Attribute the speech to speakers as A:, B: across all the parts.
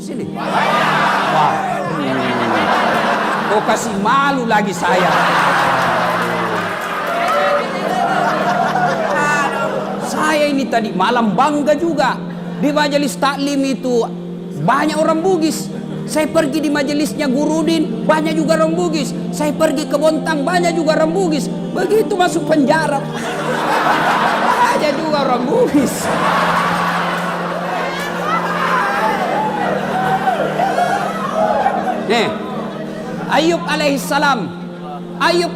A: Sini. Wah. Kau kasih malu lagi saya. Saya ini tadi malam bangga juga. Di majelis taklim itu banyak orang Bugis. Saya pergi di majelisnya Gurudin, banyak juga orang Bugis. Saya pergi ke Bontang, banyak juga orang Bugis. Begitu masuk penjara, banyak juga orang Bugis. Nih, Ayub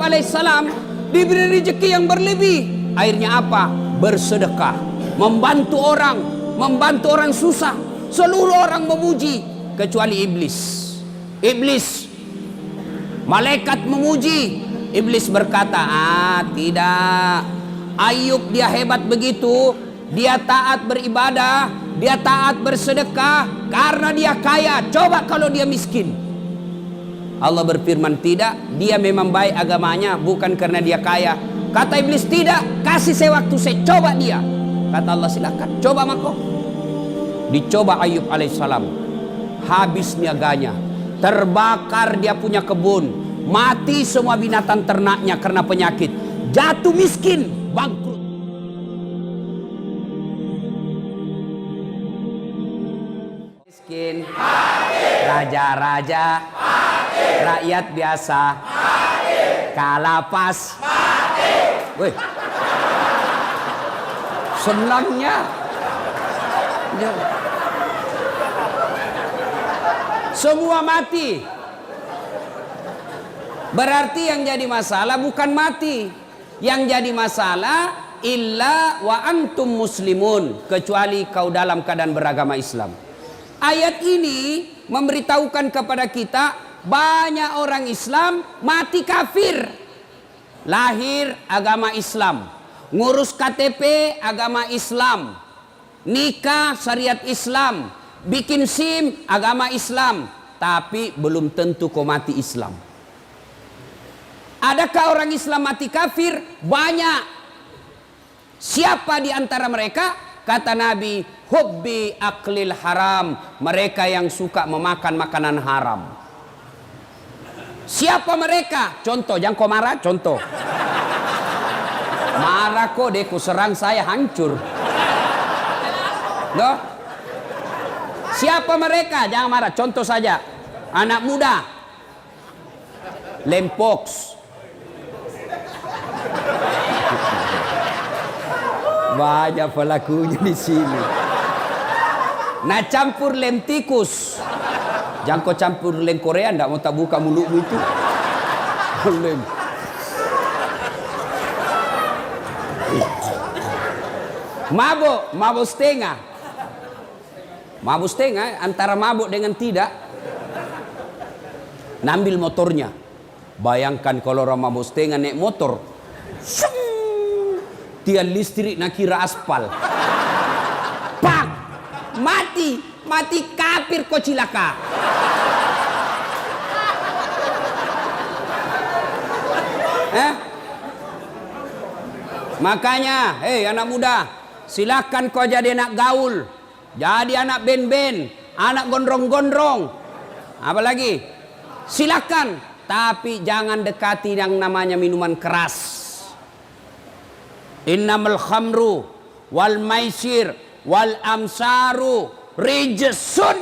A: alaihissalam diberi rezeki yang berlebih. Akhirnya apa? Bersedekah, membantu orang susah. Seluruh orang memuji kecuali iblis. Malaikat memuji, iblis berkata, tidak. Ayub dia hebat begitu, dia taat beribadah, dia taat bersedekah karena dia kaya. Coba kalau dia miskin. Allah berfirman, tidak, dia memang baik agamanya bukan karena dia kaya. Kata iblis, tidak, kasih saya waktu, saya coba dia. Kata Allah, silakan, coba mako. Dicoba Ayub alaihissalam, habis niaganya, terbakar dia punya kebun, mati semua binatang ternaknya karena penyakit, jatuh miskin, bangkrut. Miskin, raja-raja, rakyat biasa, kalapas, wih, senangnya. Semua mati. Berarti yang jadi masalah bukan mati. Yang jadi masalah illa wa antum muslimun, kecuali kau dalam keadaan beragama Islam. Ayat ini memberitahukan kepada kita banyak orang Islam mati kafir. Lahir agama Islam, ngurus KTP agama Islam, nikah syariat Islam, bikin SIM agama Islam, tapi belum tentu kau mati Islam. Adakah orang Islam mati kafir? Banyak. Siapa di antara mereka? Kata Nabi, hubbi aklil haram, mereka yang suka memakan makanan haram. Siapa mereka? Contoh, jangan kau marah, contoh. Marah kok deh, ku serang saya hancur. Loh? Siapa mereka? Jangan marah, contoh saja. Anak muda, lempoks, banyak pelakunya di sini. Nah, campur lem tikus. Jangan kau campur lem Korea, ndak mau tak buka mulutmu itu. Lem. Mabuk setengah. Mabuk setengah antara mabuk dengan tidak. Nambil motornya. Bayangkan kalau orang mabuk setengah naik motor. Tiang listrik nak kira aspal. Pak, mati kafir kau cilaka. Makanya, hei anak muda, silakan kau jadi anak gaul, jadi anak ben-ben, anak gondrong-gondrong, apalagi, silakan, tapi jangan dekati yang namanya minuman keras. Innamal khamru wal maisir wal amsaru rijsun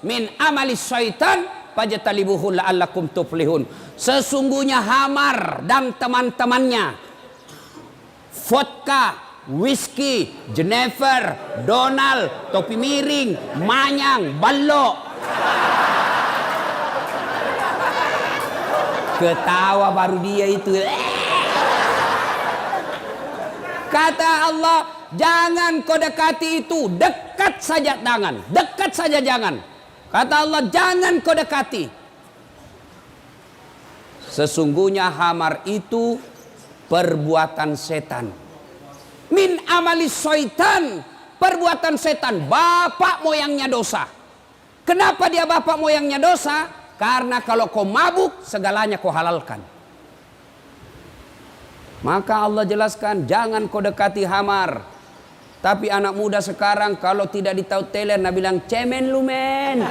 A: min amali syaitan fajtanibuhu la'allakum tuflihun. Sesungguhnya hamar dan teman-temannya, vodka, whisky, Jenever, Donald, topi miring, manyang, balok. Ketawa baru dia itu. Kata Allah, jangan kau dekati itu, dekat saja jangan, dekat saja jangan. Kata Allah, jangan kau dekati. Sesungguhnya hamar itu perbuatan setan. Min amali syaitan, perbuatan setan, bapak moyangnya dosa. Kenapa dia bapak moyangnya dosa? Karena kalau kau mabuk, segalanya kau halalkan. Maka Allah jelaskan, jangan kau dekati hamar. Tapi anak muda sekarang kalau tidak ditahu teler, nah bilang cemen lu men.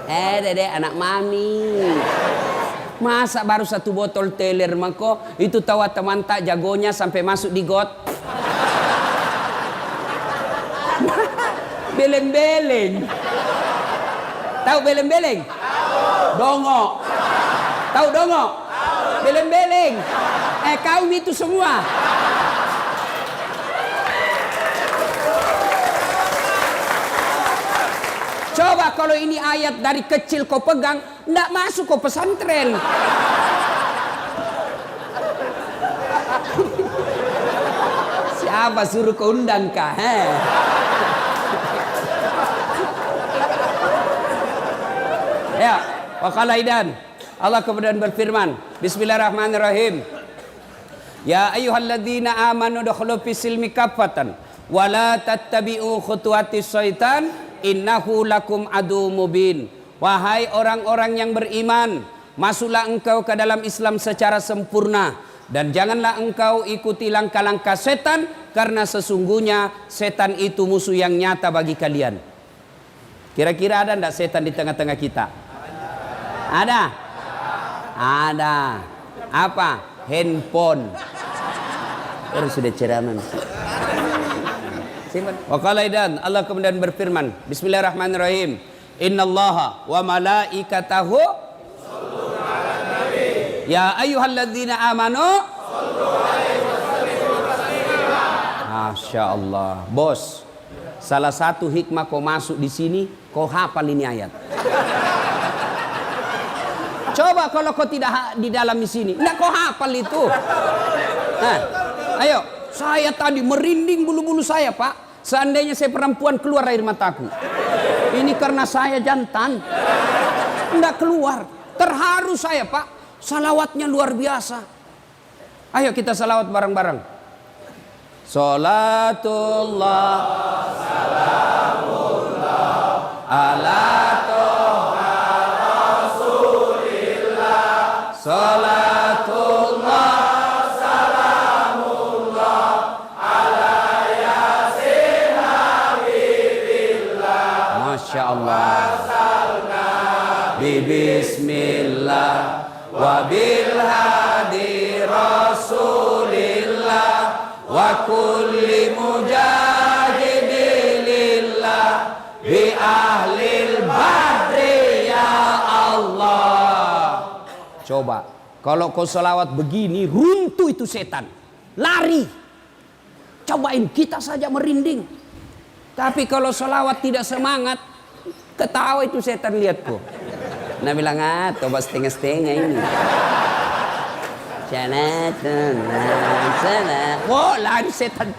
A: Dede anak mami. Masa baru 1 botol teler mako itu tahu teman tak jagonya sampai masuk di got. Beleng-beleng. Tahu beleng-beleng? Dongo. Tahu dongo? Beleng-beleng. Kaum itu semua. Coba kalau ini ayat dari kecil kau pegang, ndak masuk kau pesantren. Siapa suruh kau undang kah? Ya, waqala idan. Allah kemudian berfirman, Bismillahirrahmanirrahim. Ya ayyuhalladzina amanu dukhulu fis silmi kaffatan wa la tattabi'u khutuwatis syaitan innahu lakum adu mubin. Wahai orang-orang yang beriman, masuklah engkau ke dalam Islam secara sempurna dan janganlah engkau ikuti langkah-langkah setan karena sesungguhnya setan itu musuh yang nyata bagi kalian. Kira-kira ada enggak setan di tengah-tengah kita? Ada? Ada. Apa? Handphone. Terus sudah ceramah. Waqala idan, Allah kemudian berfirman, Bismillahirrahmanirrahim. Innallaha wa malaikatahu yusholluna 'alan nabi. Ya ayyuhalladzina amanu shollu 'alaihi wa sallimu taslima. Masya Allah, bos. Salah satu hikmah kau masuk di sini, kau hafal ini ayat. Coba kalau kau tidak di dalam di sini, enggak kau hafal itu. Nah, ayo, saya tadi merinding bulu-bulu saya, Pak. Seandainya saya perempuan keluar air mataku. Ini karena saya jantan. Enggak keluar. Terharu saya, Pak. Salawatnya luar biasa. Ayo kita salawat bareng-bareng. Salatullah salamullah ala toha rasulillah. Salatullah salamullah ala yasin habibillah. Masya Allah. Bismillah wa bil hadi rasulillah wa kulli mujahidilillah bi ahlil badri ya Allah. Coba kalau kau selawat begini runtuh itu setan, lari. Cobain, kita saja merinding. Tapi kalau selawat tidak semangat, ketawa itu setan lihatku. Nah bilang, coba setengah-setengah ini. Wah, lari setan.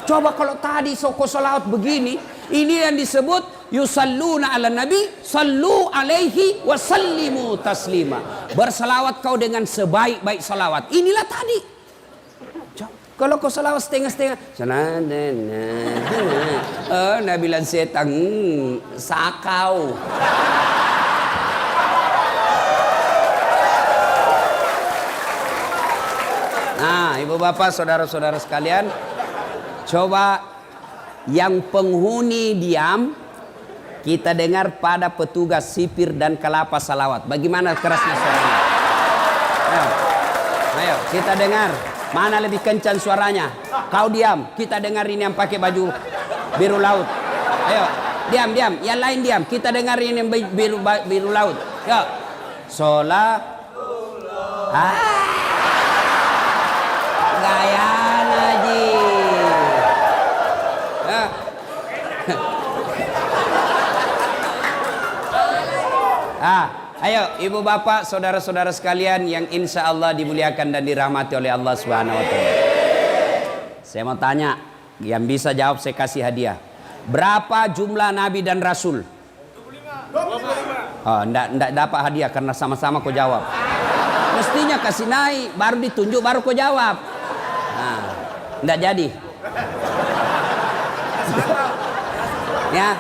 A: Coba kalau tadi soko salawat begini, ini yang disebut yusalluna ala nabi, sallu alaihi wa sallimu taslima. Bersalawat kau dengan sebaik-baik salawat. Inilah tadi. Kalau kau salawat setengah-setengah, nah bilang setan, sakau. Nah, ibu bapak, saudara-saudara sekalian, coba yang penghuni diam, kita dengar pada petugas sipir dan kelapa salawat. Bagaimana kerasnya suaranya? Ayo, kita dengar. Mana lebih kencang suaranya? Kau diam, kita dengar ini yang pakai baju biru laut. Ayo, diam. Yang lain diam, kita dengar ini yang biru laut. Yuk. Gaya Naji. Ayo ibu bapak, saudara-saudara sekalian yang insya Allah dimuliakan dan dirahmati oleh Allah Subhanahu Wa Taala. Saya mau tanya, yang bisa jawab saya kasih hadiah. Berapa jumlah nabi dan rasul? 25. Oh, enggak dapat hadiah karena sama-sama kau jawab. Mestinya kasih naik, baru ditunjuk, baru kau jawab. Nah, enggak jadi. Ya.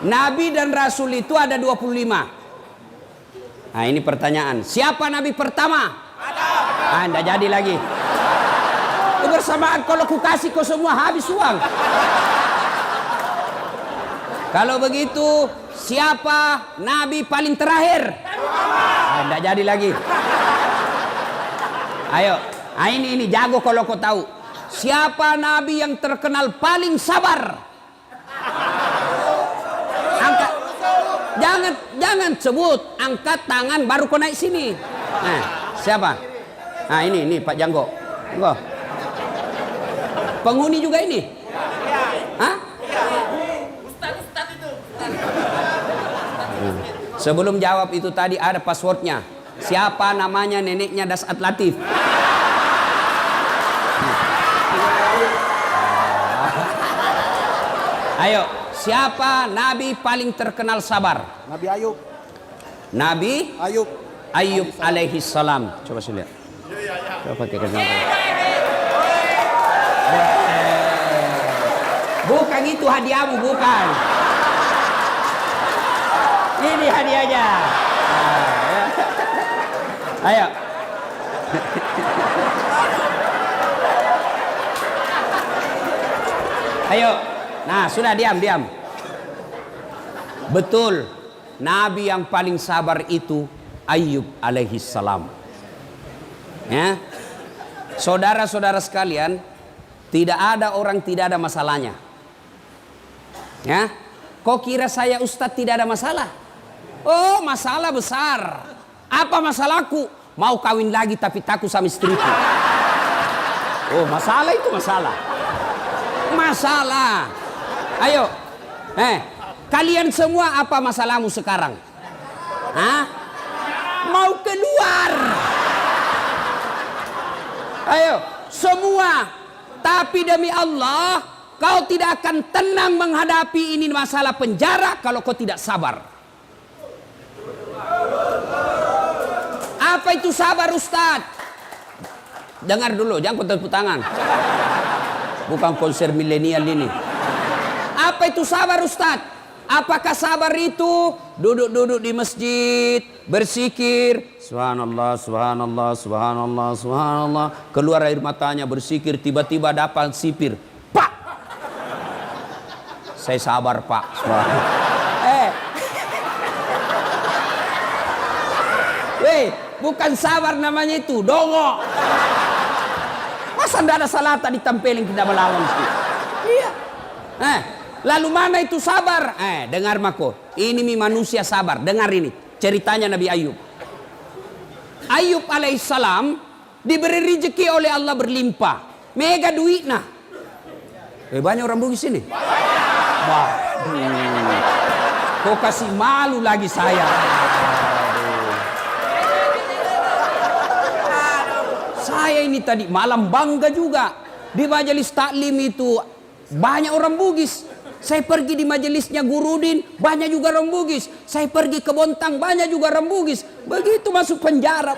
A: Nabi dan rasul itu ada 25. Nah, ini pertanyaan. Siapa nabi pertama? Ada. Enggak jadi lagi. Kebersamaan kalau ku kasih kau semua habis uang. Kalau begitu, siapa nabi paling terakhir? Tidak jadi lagi. Ayo, ini jago kalau kau tahu. Siapa nabi yang terkenal paling sabar? Angkat, jangan sebut, angkat tangan baru kau naik sini. Nah, siapa? Nah, ini Pak Janggo. Janggo. Penghuni juga ini? Hah? Sebelum jawab itu tadi ada passwordnya. Siapa namanya neneknya Dasat Latif? Ayo, siapa nabi paling terkenal sabar?
B: Nabi Ayub.
A: Nabi
B: Ayub.
A: Ayub alaihi salam. Coba saya lihat. Coba pakai kenapa? Bukan itu hadiahmu, bukan. Ini hadiahnya. Ayo. Ayo. Nah, sudah diam. Betul. Nabi yang paling sabar itu Ayub alaihi salam. Ya. Saudara-saudara sekalian, tidak ada orang tidak ada masalahnya. Ya. Kok kira saya Ustadz tidak ada masalah? Oh, masalah besar. Apa masalahku? Mau kawin lagi tapi takut sama istriku. Oh, masalah itu masalah. Masalah. Ayo. Kalian semua apa masalahmu sekarang? Hah? Mau keluar. Ayo, semua. Tapi demi Allah, kau tidak akan tenang menghadapi ini masalah penjara kalau kau tidak sabar. Apa itu sabar, Ustadz? Dengar dulu, jangan tepuk tangan. Bukan konser milenial ini. Apa itu sabar, Ustadz? Apakah sabar itu duduk-duduk di masjid, bersikir, subhanallah, subhanallah, subhanallah, subhanallah, keluar air matanya bersikir, tiba-tiba dapat sipir, Pak. Saya sabar, Pak. Bukan sabar namanya itu, dongo. Masa tidak ada salata ditempelin kita melawan itu? Iya. Lalu mana itu sabar? Dengar mako. Ini manusia sabar. Dengar ini ceritanya Nabi Ayub. Ayub alaihissalam diberi rezeki oleh Allah berlimpah. Mega duit nah. Banyak orang Bugis ini. Wah. Kok kasih malu lagi saya. Saya ini tadi malam bangga juga. Di majelis taklim itu banyak orang Bugis. Saya pergi di majelisnya Gurudin, banyak juga orang Bugis. Saya pergi ke Bontang, banyak juga orang Bugis. Begitu masuk penjara,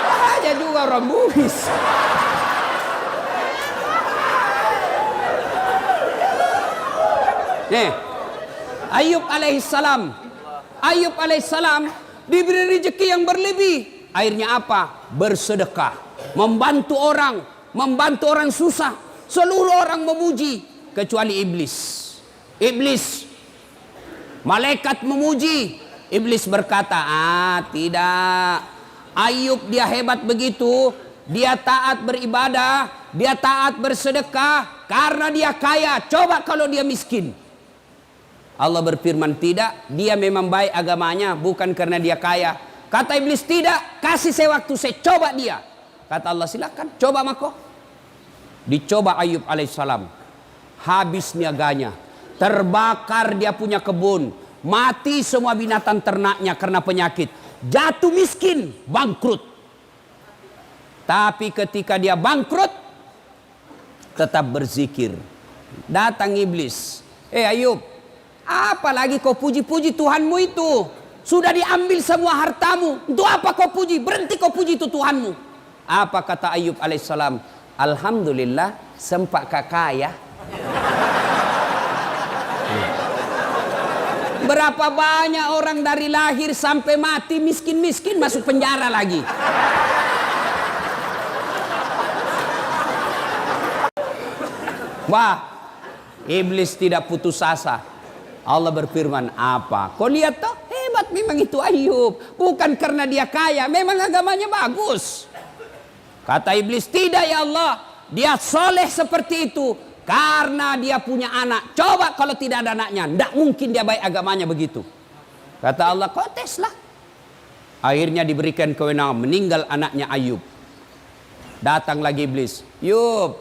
A: banyak juga orang Bugis. Ayub alaihissalam diberi rezeki yang berlebih. Akhirnya apa? Bersedekah, membantu orang susah. Seluruh orang memuji kecuali iblis. Malaikat memuji, iblis berkata, tidak. Ayub dia hebat begitu, dia taat beribadah, dia taat bersedekah karena dia kaya. Coba kalau dia miskin. Allah berfirman, tidak, dia memang baik agamanya bukan karena dia kaya. Kata iblis, tidak, kasih saya waktu, saya coba dia. Kata Allah, silakan, coba mako. Dicoba Ayub alaihissalam. Habis niaganya. Terbakar dia punya kebun. Mati semua binatang ternaknya karena penyakit. Jatuh miskin, bangkrut. Tapi ketika dia bangkrut, tetap berzikir. Datang iblis. Ayub, apalagi kau puji-puji Tuhanmu itu? Sudah diambil semua hartamu. Untuk apa kau puji? Berhenti kau puji itu Tuhanmu. Apa kata Ayub alaihissalam? Alhamdulillah sempat kaya. Berapa banyak orang dari lahir sampai mati miskin-miskin masuk penjara lagi. Wah, iblis tidak putus asa. Allah berfirman apa? Kau lihat toh, hebat memang itu Ayub. Bukan karena dia kaya, memang agamanya bagus. Kata iblis, tidak ya Allah, dia soleh seperti itu karena dia punya anak. Coba kalau tidak ada anaknya, tidak mungkin dia baik agamanya begitu. Kata Allah, kau teslah. Akhirnya diberikan kewenangan, meninggal anaknya Ayub. Datang lagi iblis, Yub,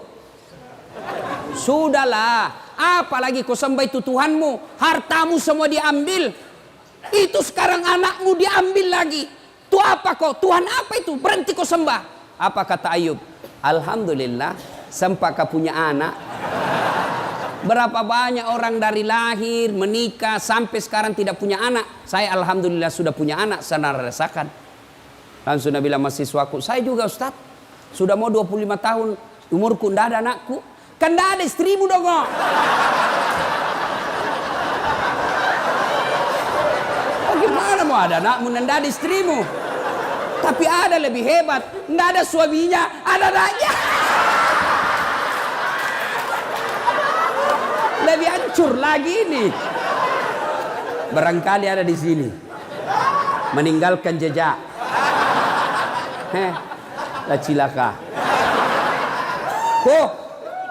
A: sudahlah. Apalagi kau sembah itu Tuhanmu, hartamu semua diambil. Itu sekarang anakmu diambil lagi. Itu apa kau? Tuhan apa itu? Berhenti kau sembah. Apa kata Ayub? Alhamdulillah, sempat kau punya anak. Berapa banyak orang dari lahir, menikah, sampai sekarang tidak punya anak. Saya alhamdulillah sudah punya anak, saya rasakan. Langsung Nabi bilang mahasiswaku, saya juga Ustaz. Sudah mau 25 tahun, umurku tidak ada anakku. Kan tidak ada istrimu dong. Bagaimana mau ada anakmu dan tidak ada istrimu? Tapi ada lebih hebat. Tidak ada suaminya, ada anaknya. Lebih hancur lagi ini. Barangkali ada di sini. Meninggalkan jejak. Lah cilaka. Kok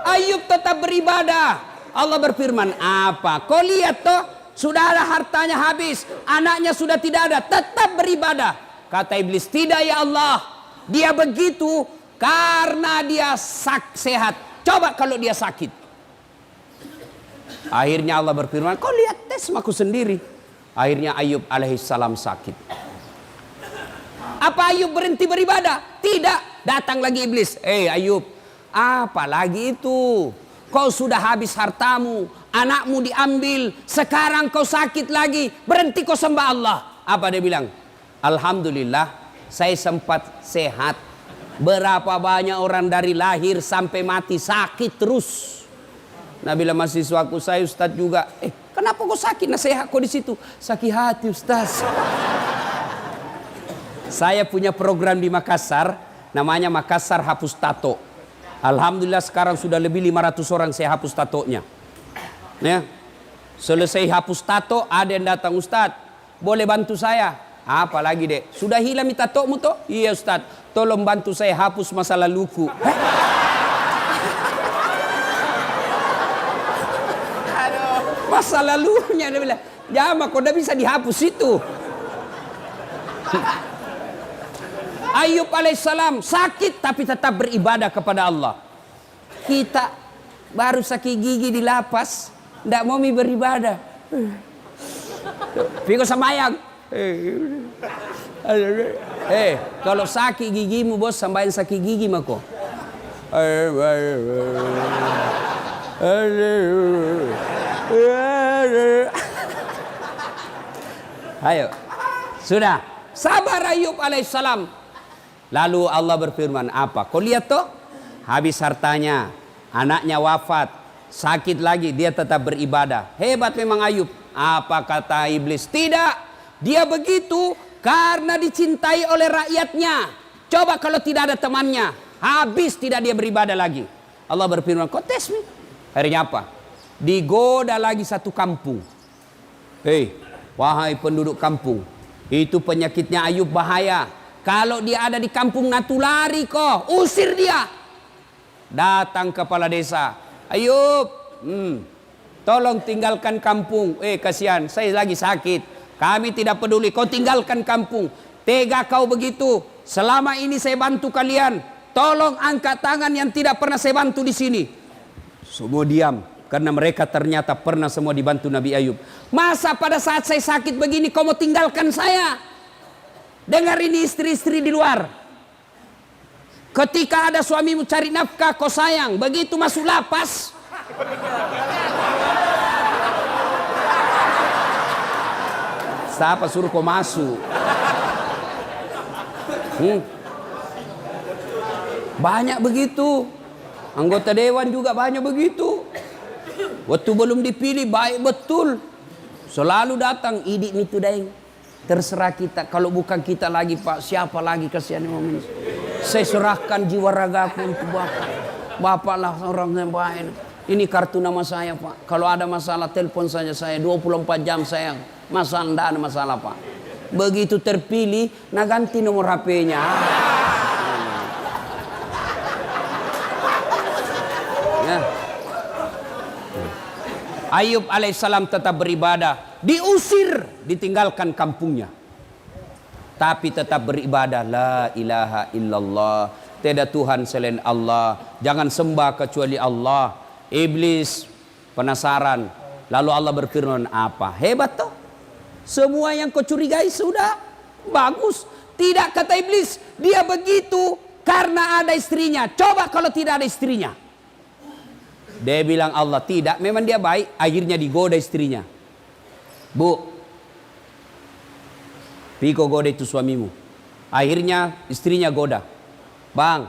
A: Ayub tetap beribadah. Allah berfirman, apa? Kau lihat toh, sudah ada hartanya habis, anaknya sudah tidak ada, tetap beribadah. Kata iblis, tidak ya Allah, dia begitu karena dia sehat. Coba kalau dia sakit. Akhirnya Allah berfirman, kau lihat tes aku sendiri. Akhirnya Ayub alaihissalam sakit. Apa Ayub berhenti beribadah? Tidak. Datang lagi iblis. Ayub, apa lagi itu? Kau sudah habis hartamu, anakmu diambil, sekarang kau sakit lagi, berhenti kau sembah Allah. Apa dia bilang? Alhamdulillah, saya sempat sehat. Berapa banyak orang dari lahir sampai mati sakit terus. Nah bilang mahasiswaku, saya Ustaz juga. Kenapa kau sakit? Nah sehat kau di situ. Sakit hati Ustaz. Saya punya program di Makassar, namanya Makassar Hapus Tato. Alhamdulillah sekarang sudah lebih 500 orang saya hapus tatonya. Ya. Selesai hapus tato, ada yang datang, Ustaz, boleh bantu saya? Apalagi dek, sudah hilang tatomu toh? Iya Ustaz, tolong bantu saya hapus masa laluku. Masa lalunya, dia bilang, jama kok udah bisa dihapus itu. Ayub alaihissalam sakit tapi tetap beribadah kepada Allah. Kita baru sakit gigi di lapas, tidak mau beribadah. Pikir sembahyang. Kalau sakit gigimu bos, sembahyang sakit gigi mako. Ayo, sudah sabar Ayub alaihissalam. Lalu Allah berfirman apa? Kau lihat toh, habis hartanya, anaknya wafat, sakit lagi, dia tetap beribadah. Hebat memang Ayub. Apa kata iblis? Tidak, dia begitu karena dicintai oleh rakyatnya. Coba kalau tidak ada temannya, habis tidak dia beribadah lagi. Allah berfirman, kau tes nih. Akhirnya apa? Digoda lagi satu kampung. Wahai penduduk kampung, itu penyakitnya Ayub bahaya. Kalau dia ada di kampung natulari kok, usir dia. Datang kepala desa, Ayub, tolong tinggalkan kampung. Kasihan, saya lagi sakit. Kami tidak peduli, kau tinggalkan kampung. Tega kau begitu. Selama ini saya bantu kalian. Tolong angkat tangan yang tidak pernah saya bantu di sini. Semua diam, karena mereka ternyata pernah semua dibantu Nabi Ayub. Masa pada saat saya sakit begini kau mau tinggalkan saya? Dengar ini istri-istri di luar. Ketika ada suamimu cari nafkah kau sayang, begitu masuk lapas, siapa suruh kau masuk? Banyak begitu. Anggota dewan juga banyak begitu. Waktu belum dipilih baik betul, selalu datang idik itu daeng. Terserah kita, kalau bukan kita lagi Pak, siapa lagi kasihan saya serahkan jiwa ragaku untuk Bapak. Bapaklah orang yang baik. Ini kartu nama saya, Pak. Kalau ada masalah telepon saja saya, 24 jam saya. Masalah, tidak ada masalah, Pak. Begitu terpilih, nah ganti nomor HP-nya. Ya. Ayub alaihissalam tetap beribadah. Diusir, ditinggalkan kampungnya. Tapi tetap beribadah. La ilaha illallah. Tiada Tuhan selain Allah. Jangan sembah kecuali Allah. Iblis penasaran. Lalu Allah berfirman, apa? Hebat toh. Semua yang kau curigai sudah bagus. Tidak, kata iblis. Dia begitu karena ada istrinya. Coba kalau tidak ada istrinya. Dia bilang Allah, tidak. Memang dia baik. Akhirnya digoda istrinya. Bu, Piko goda itu suamimu. Akhirnya istrinya goda. Bang,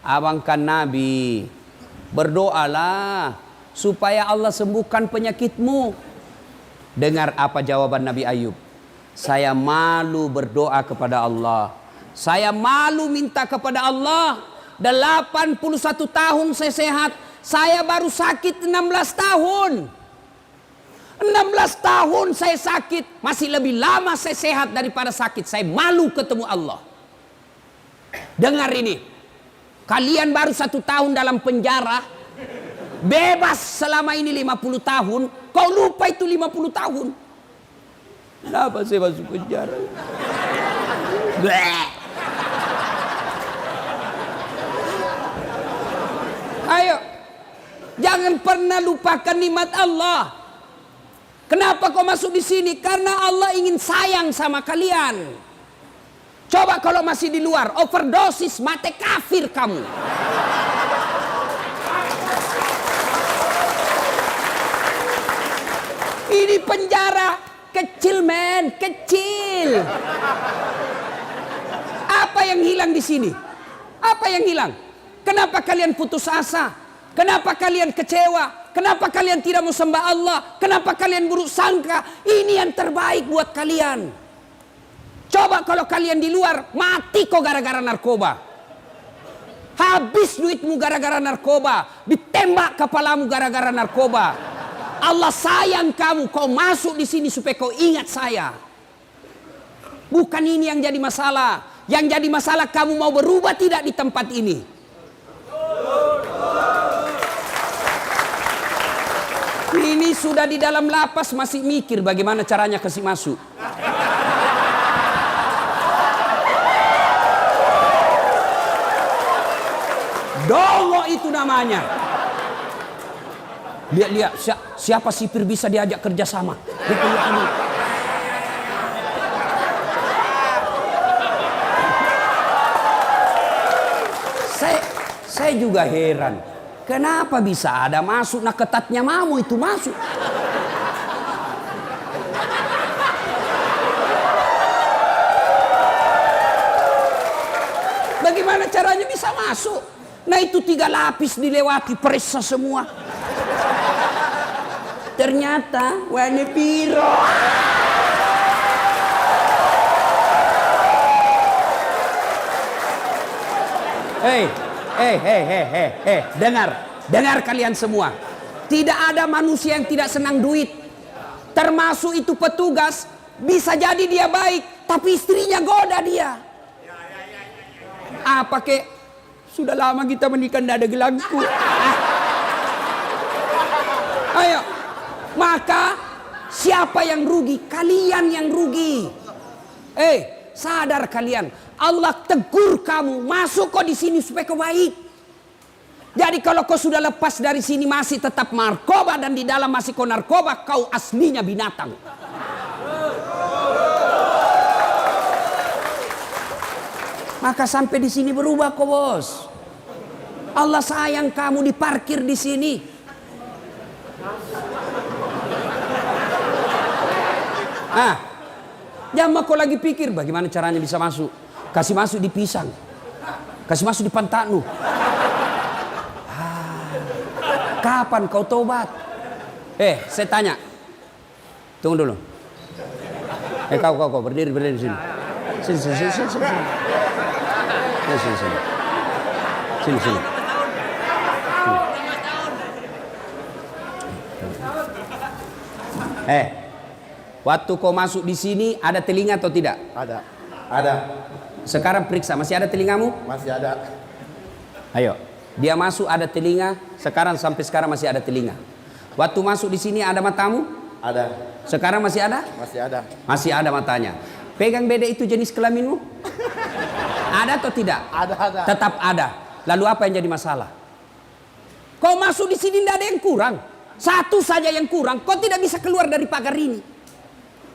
A: abang kan Nabi. Berdoalah supaya Allah sembuhkan penyakitmu. Dengar apa jawaban Nabi Ayub. Saya malu berdoa kepada Allah. Saya malu minta kepada Allah. 81 tahun saya sehat. Saya baru sakit 16 tahun. 16 tahun saya sakit. Masih lebih lama saya sehat daripada sakit. Saya malu ketemu Allah. Dengar ini. Kalian baru 1 tahun dalam penjara. Bebas selama ini 50 tahun. Kau lupa itu 50 tahun. Kenapa saya masuk penjara? Bleh. Ayo. Jangan pernah lupakan nikmat Allah. Kenapa kau masuk di sini? Karena Allah ingin sayang sama kalian. Coba kalau masih di luar, overdosis, mati kafir kamu. Ini penjara kecil, men, kecil. Apa yang hilang di sini? Apa yang hilang? Kenapa kalian putus asa? Kenapa kalian kecewa? Kenapa kalian tidak mau sembah Allah? Kenapa kalian buruk sangka? Ini yang terbaik buat kalian. Coba kalau kalian di luar, mati kok gara-gara narkoba. Habis duitmu gara-gara narkoba. Ditembak kepalamu gara-gara narkoba. Allah sayang kamu, kau masuk di sini supaya kau ingat saya. Bukan ini yang jadi masalah. Yang jadi masalah kamu mau berubah tidak di tempat ini. Ini sudah di dalam lapas masih mikir bagaimana caranya kasih masuk. Dongo itu namanya. Lihat siapa sipir bisa diajak kerjasama. Saya juga heran. Kenapa bisa ada masuk nak ketatnya mamu itu masuk. Bagaimana caranya bisa masuk? Nah itu 3 lapis dilewati, periksa semua. Ternyata warna biru. Dengar kalian semua. Tidak ada manusia yang tidak senang duit. Termasuk itu petugas. Bisa jadi dia baik, tapi istrinya goda dia. Apa kek? Sudah lama kita menikah tidak ada gelangku. Ayo. Maka siapa yang rugi? Kalian yang rugi. Sadar kalian. Allah tegur kamu. Masuk kau di sini supaya kau baik. Jadi kalau kau sudah lepas dari sini masih tetap narkoba dan di dalam masih kau narkoba, kau aslinya binatang. Maka sampai di sini berubah kok bos. Allah sayang kamu diparkir di sini. Jangan kau lagi pikir bagaimana caranya bisa masuk. Kasih masuk di pisang. Kasih masuk di pantatmu. Kapan kau tobat? Saya tanya. Tunggu dulu. Kau berdiri di sini. Sini. Waktu kau masuk di sini ada telinga atau tidak?
B: Ada. Ada.
A: Sekarang periksa, masih ada telingamu?
B: Masih ada.
A: Ayo, dia masuk ada telinga, sekarang sampai sekarang masih ada telinga. Waktu masuk di sini ada matamu?
B: Ada.
A: Sekarang masih ada?
B: Masih ada.
A: Masih ada matanya. Pegang beda itu jenis kelaminmu? Ada atau tidak?
B: Ada.
A: Tetap ada. Lalu apa yang jadi masalah? Kau masuk di sini tidak ada yang kurang. Satu saja yang kurang, kau tidak bisa keluar dari pagar ini.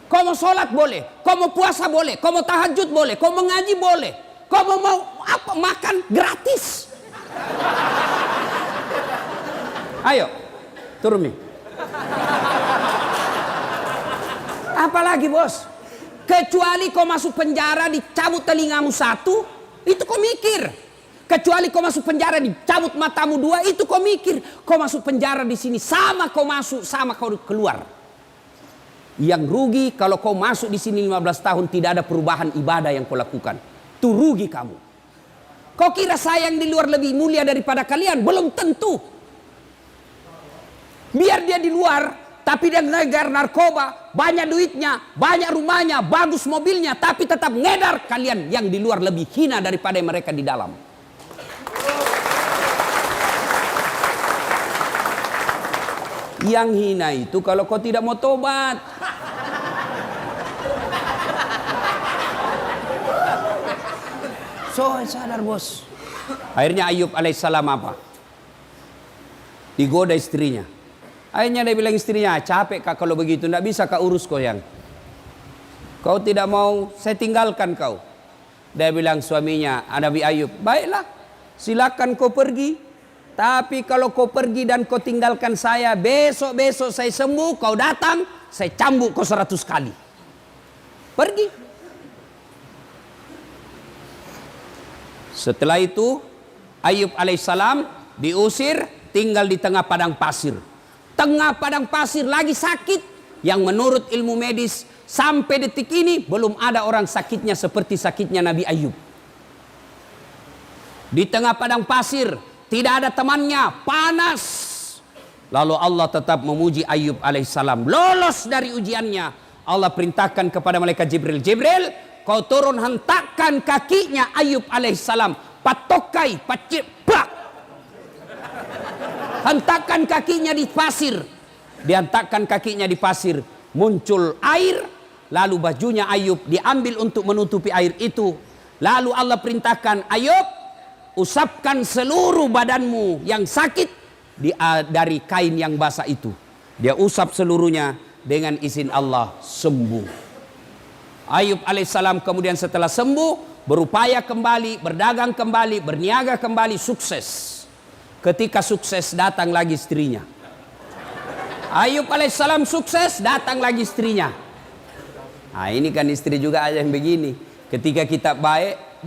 A: Kau mau sholat boleh, kau mau puasa boleh, kau mau tahajud boleh, kau mau ngaji boleh, kau mau apa makan gratis. Ayo, turun nih. Apalagi bos? Kecuali kau masuk penjara dicabut telingamu satu, itu kau mikir. Kecuali kau masuk penjara dicabut matamu dua, itu kau mikir. Kau masuk penjara di sini sama kau masuk sama kau keluar. Yang rugi kalau kau masuk di sini 15 tahun tidak ada perubahan ibadah yang kau lakukan. Itu rugi kamu. Kau kira saya yang di luar lebih mulia daripada kalian? Belum tentu. Biar dia di luar, tapi dia ngegar narkoba, banyak duitnya, banyak rumahnya, bagus mobilnya, tapi tetap ngedar. Kalian yang di luar lebih hina daripada mereka di dalam. Yang hina itu kalau kau tidak mau tobat. So sadar bos. Akhirnya Ayub alaihissalam apa? Digoda istrinya. Akhirnya dia bilang istrinya, capek kak kalau begitu, tidak bisa kak urus kau yang. Kau tidak mau, saya tinggalkan kau. Dia bilang suaminya, Nabi Ayub, baiklah, silakan kau pergi. Tapi kalau kau pergi dan kau tinggalkan saya, besok-besok saya sembuh, kau datang, saya cambuk kau 100 kali. Pergi. Setelah itu, Ayub alaihissalam diusir, tinggal di tengah padang pasir. Tengah padang pasir lagi sakit, yang menurut ilmu medis, sampai detik ini belum ada orang sakitnya seperti sakitnya Nabi Ayub. Di tengah padang pasir, tidak ada temannya, panas. Lalu Allah tetap memuji Ayub alaihissalam. Lolos dari ujiannya. Allah perintahkan kepada malaikat Jibril. Jibril, kau turun hentakkan kakinya Ayub alaihissalam. Patokai, paciplak. Hentakkan kakinya di pasir. Dihentakkan kakinya di pasir. Muncul air. Lalu bajunya Ayub diambil untuk menutupi air itu. Lalu Allah perintahkan, Ayub, usapkan seluruh badanmu yang sakit dari kain yang basah itu. Dia usap seluruhnya, dengan izin Allah sembuh. Ayub alaihissalam kemudian setelah sembuh, berupaya kembali, berdagang kembali, berniaga kembali, sukses. Ketika sukses datang lagi istrinya. Ayub alaihissalam sukses, datang lagi istrinya. Nah ini kan istri juga ada yang begini. Ketika kita baik,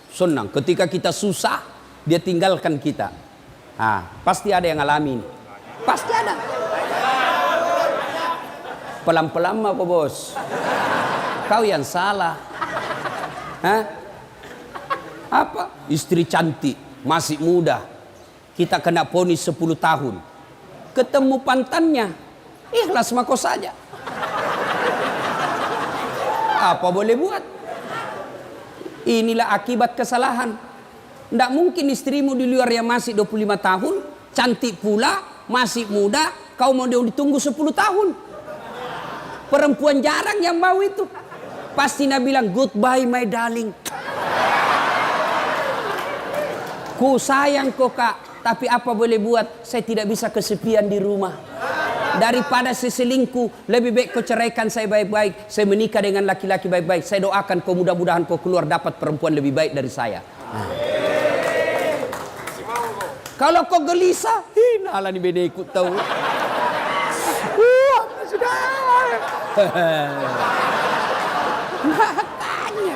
A: senang. Ketika kita susah, dia tinggalkan kita. Pasti ada yang ngalamin. Pasti ada. Pelan-pelan mah kok bos. Kau yang salah. Apa? Istri cantik, masih muda. Kita kena vonis 10 tahun. Ketemu pantannya, ikhlas mako saja. Apa boleh buat? Inilah akibat kesalahan. Tidak mungkin istrimu di luar yang masih 25 tahun, cantik pula, masih muda, kau mau ditunggu 10 tahun. Perempuan jarang yang mau itu. Pasti Nabi bilang, goodbye my darling. Ku sayang kok kak, tapi apa boleh buat, saya tidak bisa kesepian di rumah. Daripada saya selingkuh, lebih baik kau ceraikan saya baik-baik. Saya menikah dengan laki-laki baik-baik. Saya doakan kau mudah-mudahan kau keluar dapat perempuan lebih baik dari saya. Kalau kau gelisah, ala nih beda ikut tahu. Sudah. Makanya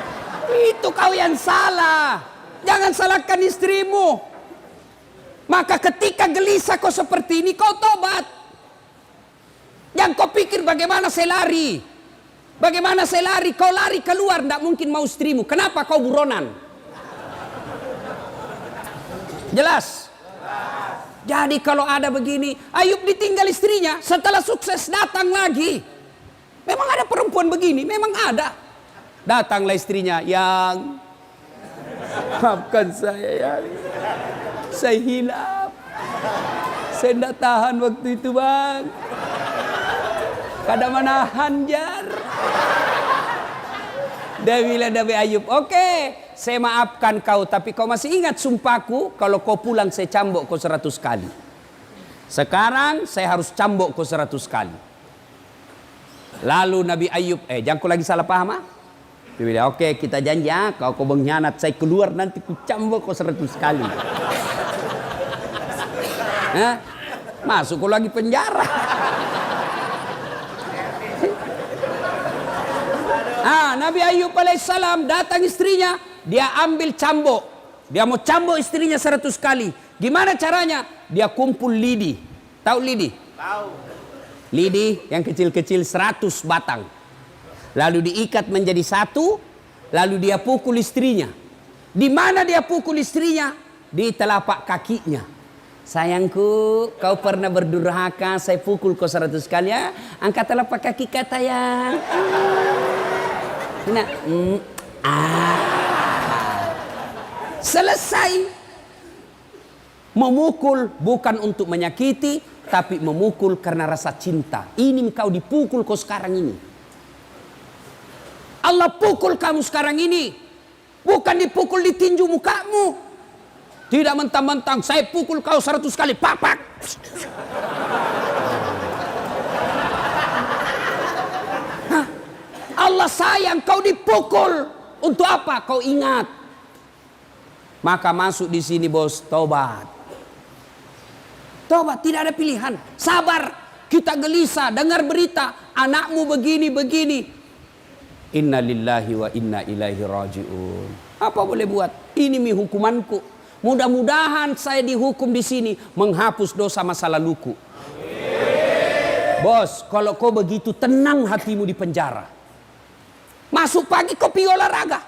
A: itu kau yang salah. Jangan salahkan istrimu. Maka ketika gelisah kau seperti ini, kau tobat. Yang kau pikir bagaimana saya lari. Bagaimana saya lari. Kau lari keluar, tidak mungkin mau istrimu. Kenapa kau buronan? Jelas? Jadi kalau ada begini, Ayub ditinggal istrinya, setelah sukses datang lagi. Memang ada perempuan begini, memang ada. Datanglah istrinya, yang maafkan saya ya, saya hilaf. Saya tidak tahan waktu itu bang. Kada menahan jar. Dia bilang Nabi Ayub, oke, saya maafkan kau, tapi kau masih ingat sumpahku, kalau kau pulang saya cambuk kau 100 kali. Sekarang saya harus cambuk kau 100 kali. Lalu Nabi Ayub, jangan kau lagi salah paham ah? Dia bilang, oke, kita janji ya, kau mengkhianat, saya keluar nanti ku cambuk kau 100 kali. Masuk kau lagi penjara. Nabi Ayub alaihissalam datang istrinya, dia ambil cambuk. Dia mau cambuk istrinya 100 kali. Gimana caranya? Dia kumpul lidi. Tahu lidi? Tahu. Lidi yang kecil-kecil 100 batang. Lalu diikat menjadi satu, lalu dia pukul istrinya. Di mana dia pukul istrinya? Di telapak kakinya. Sayangku, kau pernah berdurhaka, saya pukul kau 100 kali ya. Angkat telapak kaki kata yang. Nah, selesai. Memukul bukan untuk menyakiti, tapi memukul karena rasa cinta. Ini kau dipukul kau sekarang ini. Allah pukul kamu sekarang ini. Bukan dipukul di tinju mukamu. Tidak mentang-mentang saya pukul kau 100 kali. Papak. Allah sayang kau dipukul. Untuk apa? Kau ingat. Maka masuk di sini bos, tobat. Tobat, tidak ada pilihan. Sabar. Kita gelisah dengar berita anakmu begini. Inna lillahi wa inna ilaihi raji'un. Apa boleh buat? Ini hukumanku. Mudah-mudahan saya dihukum di sini menghapus dosa masa laluku. Bos, kalau kau begitu tenang hatimu di penjara. Masuk pagi kau pergi olahraga.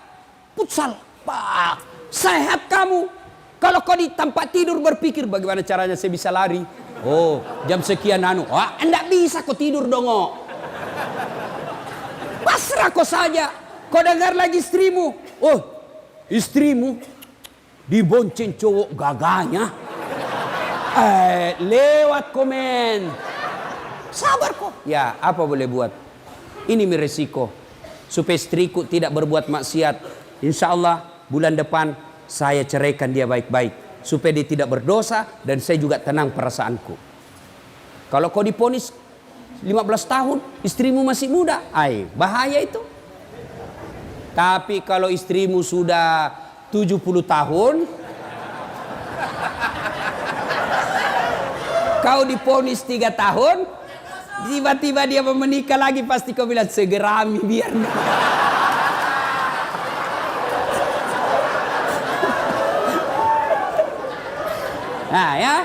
A: Futsal. Sehat kamu. Kalau kau di tempat tidur berpikir bagaimana caranya saya bisa lari. Oh, jam sekian enggak bisa kau tidur dong. Pasrah kau saja. Kau dengar lagi istrimu. Oh, istrimu dibonceng cowok gagahnya. Lewat komen. Sabar kok. Ya, apa boleh buat? Ini resiko. Supaya istriku tidak berbuat maksiat. Insya Allah bulan depan saya ceraikan dia baik-baik. Supaya dia tidak berdosa dan saya juga tenang perasaanku. Kalau kau diponis 15 tahun, istrimu masih muda, bahaya itu. Tapi kalau istrimu sudah 70 tahun, kau diponis 3 tahun, tiba-tiba dia mau menikah lagi, pasti kau bilang segerami biar. Nah ya,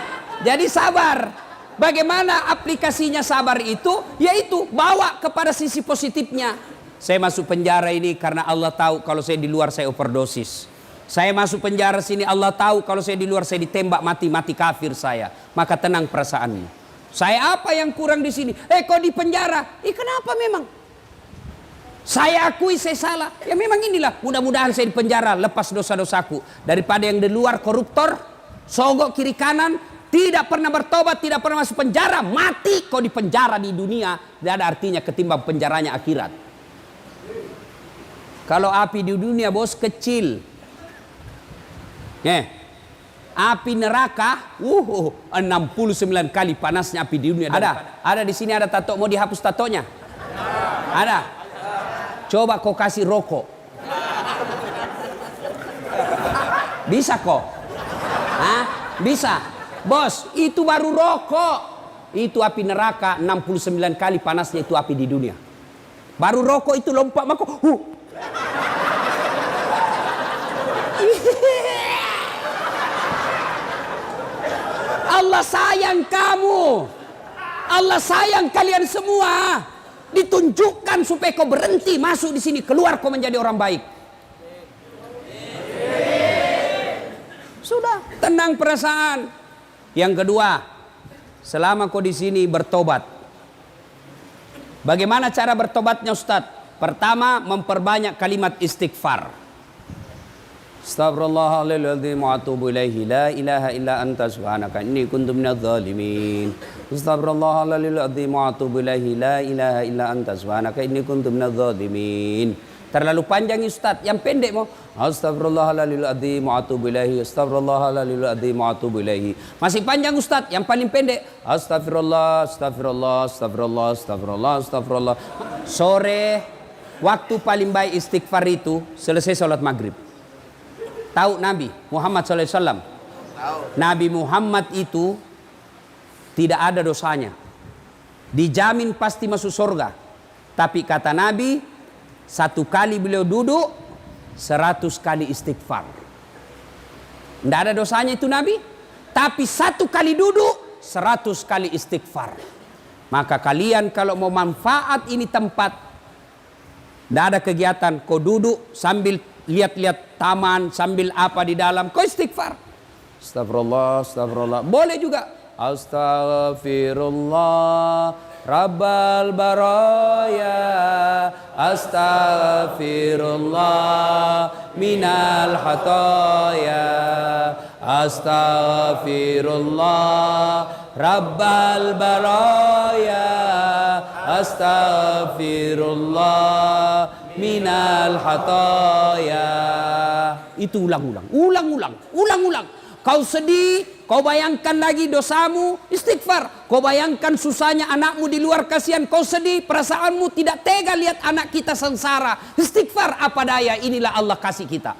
A: jadi sabar. Bagaimana aplikasinya sabar itu? Yaitu bawa kepada sisi positifnya. Saya masuk penjara ini karena Allah tahu kalau saya di luar saya overdosis. Saya masuk penjara sini Allah tahu kalau saya di luar saya ditembak mati kafir saya. Maka tenang perasaanmu. Saya apa yang kurang di sini? Kau di penjara? Kenapa memang? Saya akui saya salah. Ya memang inilah. Mudah-mudahan saya di penjara lepas dosa-dosaku. Daripada yang di luar koruptor, sogok kiri kanan, tidak pernah bertobat, tidak pernah masuk penjara, mati kau di penjara di dunia. Tidak ada artinya ketimbang penjaranya akhirat. Kalau api di dunia bos kecil. Api neraka 69 kali panasnya api di dunia. Ada di sini ada tato, mau dihapus tatonya? Ada. Coba kau kasih rokok. Bisa kok? Bisa. Bos, itu baru rokok. Itu api neraka 69 kali panasnya itu api di dunia. Baru rokok itu lompat maka Allah sayang kamu. Allah sayang kalian semua. Ditunjukkan supaya kau berhenti masuk di sini, keluar kau menjadi orang baik. Sudah, tenang perasaan. Yang kedua, selama kau di sini bertobat. Bagaimana cara bertobatnya Ustaz? Pertama, memperbanyak kalimat istighfar. Astaghfirullahaladzim wa atubu ilaihi la ilaha illa anta subhanaka inni kuntu minadz zalimin. Astaghfirullahaladzim wa atubu ilaihi la ilaha illa anta subhanaka inni kuntu minadz zalimin. Terlalu panjang Ustaz, yang pendek mau astaghfirullahaladzim wa atubu ilaihi, astaghfirullahaladzim wa atubu ilaihi. Masih panjang Ustaz, yang paling pendek astagfirullah, astagfirullah, astagfirullah, astagfirullah, astagfirullah. Sore waktu paling baik istighfar itu selesai sholat maghrib. Tahu Nabi Muhammad SAW? Nabi Muhammad itu tidak ada dosanya, dijamin pasti masuk surga. Tapi kata Nabi, satu kali beliau duduk 100 kali istighfar. Tidak ada dosanya itu Nabi, tapi satu kali duduk 100 kali istighfar. Maka kalian kalau mau manfaat ini tempat, tidak ada kegiatan, kau duduk sambil lihat-lihat taman, sambil apa di dalam, kau istighfar. Astagfirullah, astagfirullah. Boleh juga Astaghfirullah Rabbal baraya, astaghfirullah minal hataya, astaghfirullah Rabbal baraya, astaghfirullah minal hataya. Itu ulang-ulang, ulang-ulang, ulang-ulang. Kau sedih, kau bayangkan lagi dosamu, istighfar. Kau bayangkan susahnya anakmu di luar, kasihan. Kau sedih, perasaanmu tidak tega lihat anak kita sengsara. Istighfar, apa daya, inilah Allah kasih kita.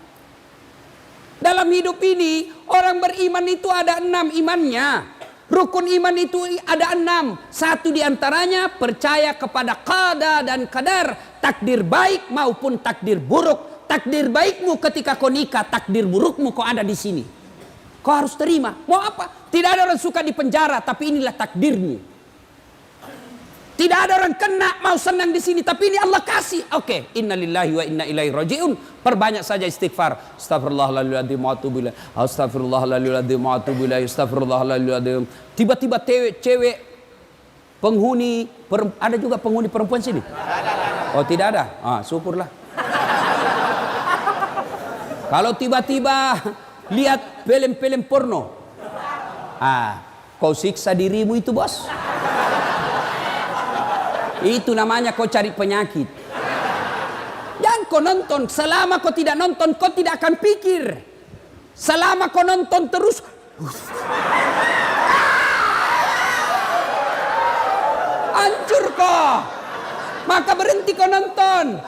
A: Dalam hidup ini, orang beriman itu ada 6 imannya. Rukun iman itu ada 6. Satu diantaranya percaya kepada qada dan qadar. Takdir baik maupun takdir buruk. Takdir baikmu ketika kau nikah, takdir burukmu kau ada di sini. Kau harus terima. Mau apa? Tidak ada orang suka di penjara, tapi inilah takdirmu. Tidak ada orang kena mau senang di sini, tapi ini Allah kasih. Oke, innalillahi wa inna ilaihi rajiun. Perbanyak saja istighfar. Astagfirullahaladzim wa atubu ilaih. Astagfirullahaladzim wa atubu ilaih. Astagfirullahaladzim. Tiba-tiba cewek penghuni, ada juga penghuni perempuan sini? Oh, tidak ada. Syukurlah. Kalau tiba-tiba lihat film-film porno, kau siksa dirimu itu, bos. Itu namanya kau cari penyakit. Jangan kau nonton. Selama kau tidak nonton, kau tidak akan pikir. Selama kau nonton terus, hancur kau. Maka berhenti kau nonton.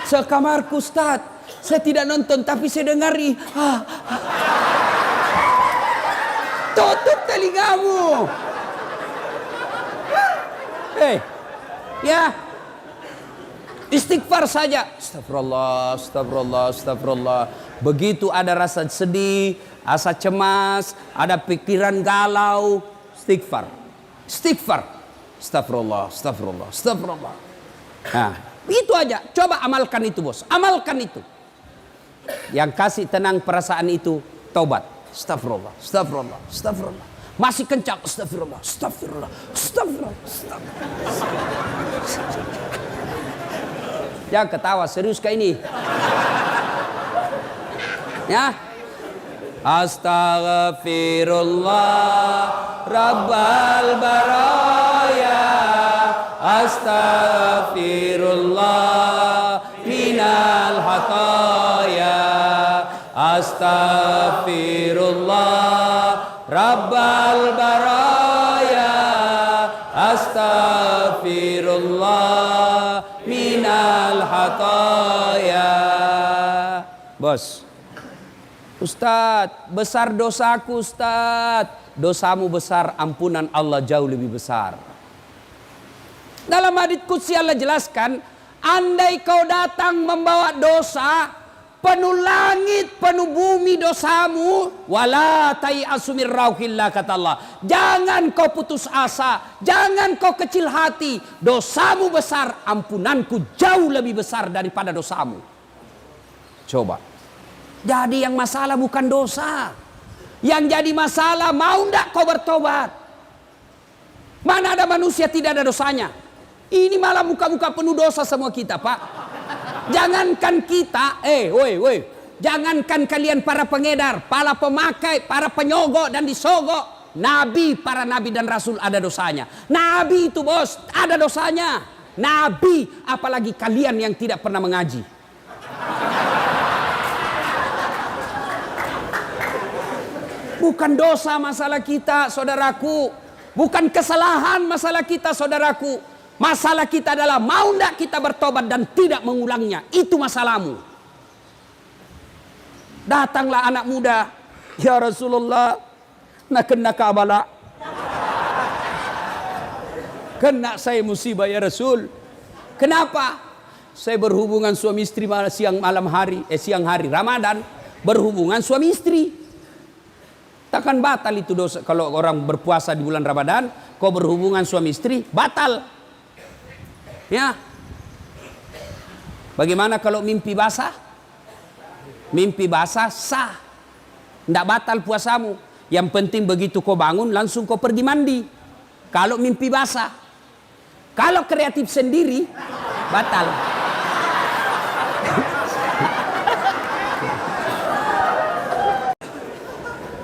A: Sekamarku Ustaz, saya tidak nonton tapi saya dengari. Tutup telingamu. Ya, istighfar saja. Astagfirullah, astagfirullah, astagfirullah. Begitu ada rasa sedih, rasa cemas, ada pikiran galau, istighfar. Istighfar. Astagfirullah, astagfirullah, astagfirullah. Nah, itu aja. Coba amalkan itu, bos. Amalkan itu. Yang kasih tenang perasaan itu taubat. Astagfirullah, astagfirullah, astagfirullah. Masih kencang, astagfirullah, astagfirullah, astagfirullah, astagfirullah. Jangan ketawa, serius kayak ini. Ya. Astaghfirullah Rabbal baraya, astaghfirullah minal hataya, astaghfirullah Rabbal baraya, astaghfirullah minal hataya. Bos, Ustadz, besar dosaku Ustadz. Dosamu besar, ampunan Allah jauh lebih besar. Dalam hadits qudsi Allah jelaskan, andai kau datang membawa dosa, penuh langit, penuh bumi dosamu, wala tai'asu min rauhillah, kata Allah. Jangan kau putus asa, jangan kau kecil hati. Dosamu besar, ampunanku jauh lebih besar daripada dosamu. Coba. Jadi yang masalah bukan dosa. Yang jadi masalah, mau ndak kau bertobat? Mana ada manusia tidak ada dosanya? Ini malah muka-muka penuh dosa semua kita, Pak. Jangankan kita, woi, jangankan kalian para pengedar, para pemakai, para penyogok dan disogok. Nabi, para nabi dan rasul ada dosanya. Nabi itu bos, ada dosanya. Nabi, apalagi kalian yang tidak pernah mengaji. Bukan dosa masalah kita, saudaraku. Bukan kesalahan masalah kita, saudaraku. Masalah kita adalah mau tidak kita bertobat dan tidak mengulangnya. Itu masalahmu. Datanglah anak muda. Ya Rasulullah, nak kena kabala. Kena saya musibah ya Rasul. Kenapa? Saya berhubungan suami istri siang hari Ramadan. Berhubungan suami istri. Takkan batal itu dosa. Kalau orang berpuasa di bulan Ramadan, kau berhubungan suami istri, batal. Ya. Bagaimana kalau mimpi basah? Mimpi basah sah. Tidak batal puasamu. Yang penting begitu kau bangun langsung kau pergi mandi. Kalau mimpi basah. Kalau kreatif sendiri batal.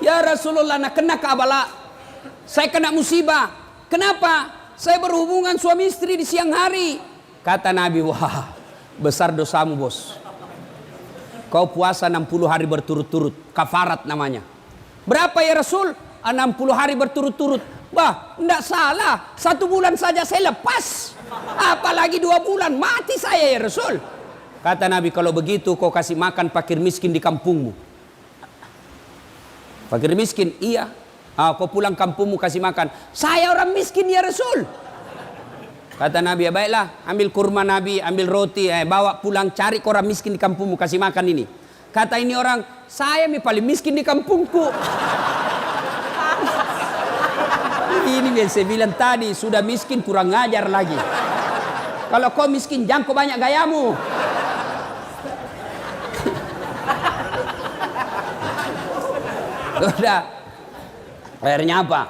A: Ya Rasulullah, nak kena kabala. Saya kena musibah. Kenapa? Saya berhubungan suami istri di siang hari. Kata Nabi, wah, besar dosamu bos. Kau puasa 60 hari berturut-turut. Kafarat namanya. Berapa ya Rasul? 60 hari berturut-turut. Bah, tidak salah. 1 bulan saja saya lepas. Apalagi 2 bulan. Mati saya ya Rasul. Kata Nabi, kalau begitu kau kasih makan fakir miskin di kampungmu. Fakir miskin, iya. Kau pulang kampungmu kasih makan. Saya orang miskin ya Rasul. Kata Nabi, ya baiklah. Ambil kurma Nabi, ambil roti. Bawa pulang, cari ke orang miskin di kampungmu, kasih makan ini. Kata ini orang, saya paling miskin di kampungku. Ini yang saya bilang tadi, sudah miskin kurang ngajar lagi. Kalau kau miskin, jangan kau banyak gayamu. Sudah. Akhirnya apa?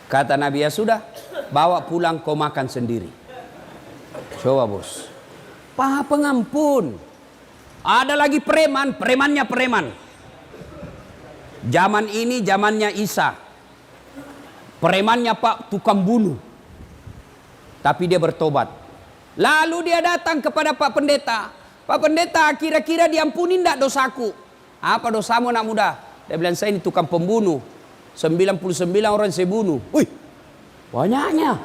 A: Kata Nabi, ya sudah, bawa pulang kau makan sendiri. Coba bos. Paha pengampun. Ada lagi preman, premannya preman. Zaman ini zamannya Isa. Premannya Pak tukang bunuh. Tapi dia bertobat. Lalu dia datang kepada Pak Pendeta. Pak Pendeta, kira-kira diampuni enggak dosaku? Apa dosamu anak muda? Dia bilang, saya ini tukang pembunuh. 99 orang saya bunuh. Wih, banyaknya.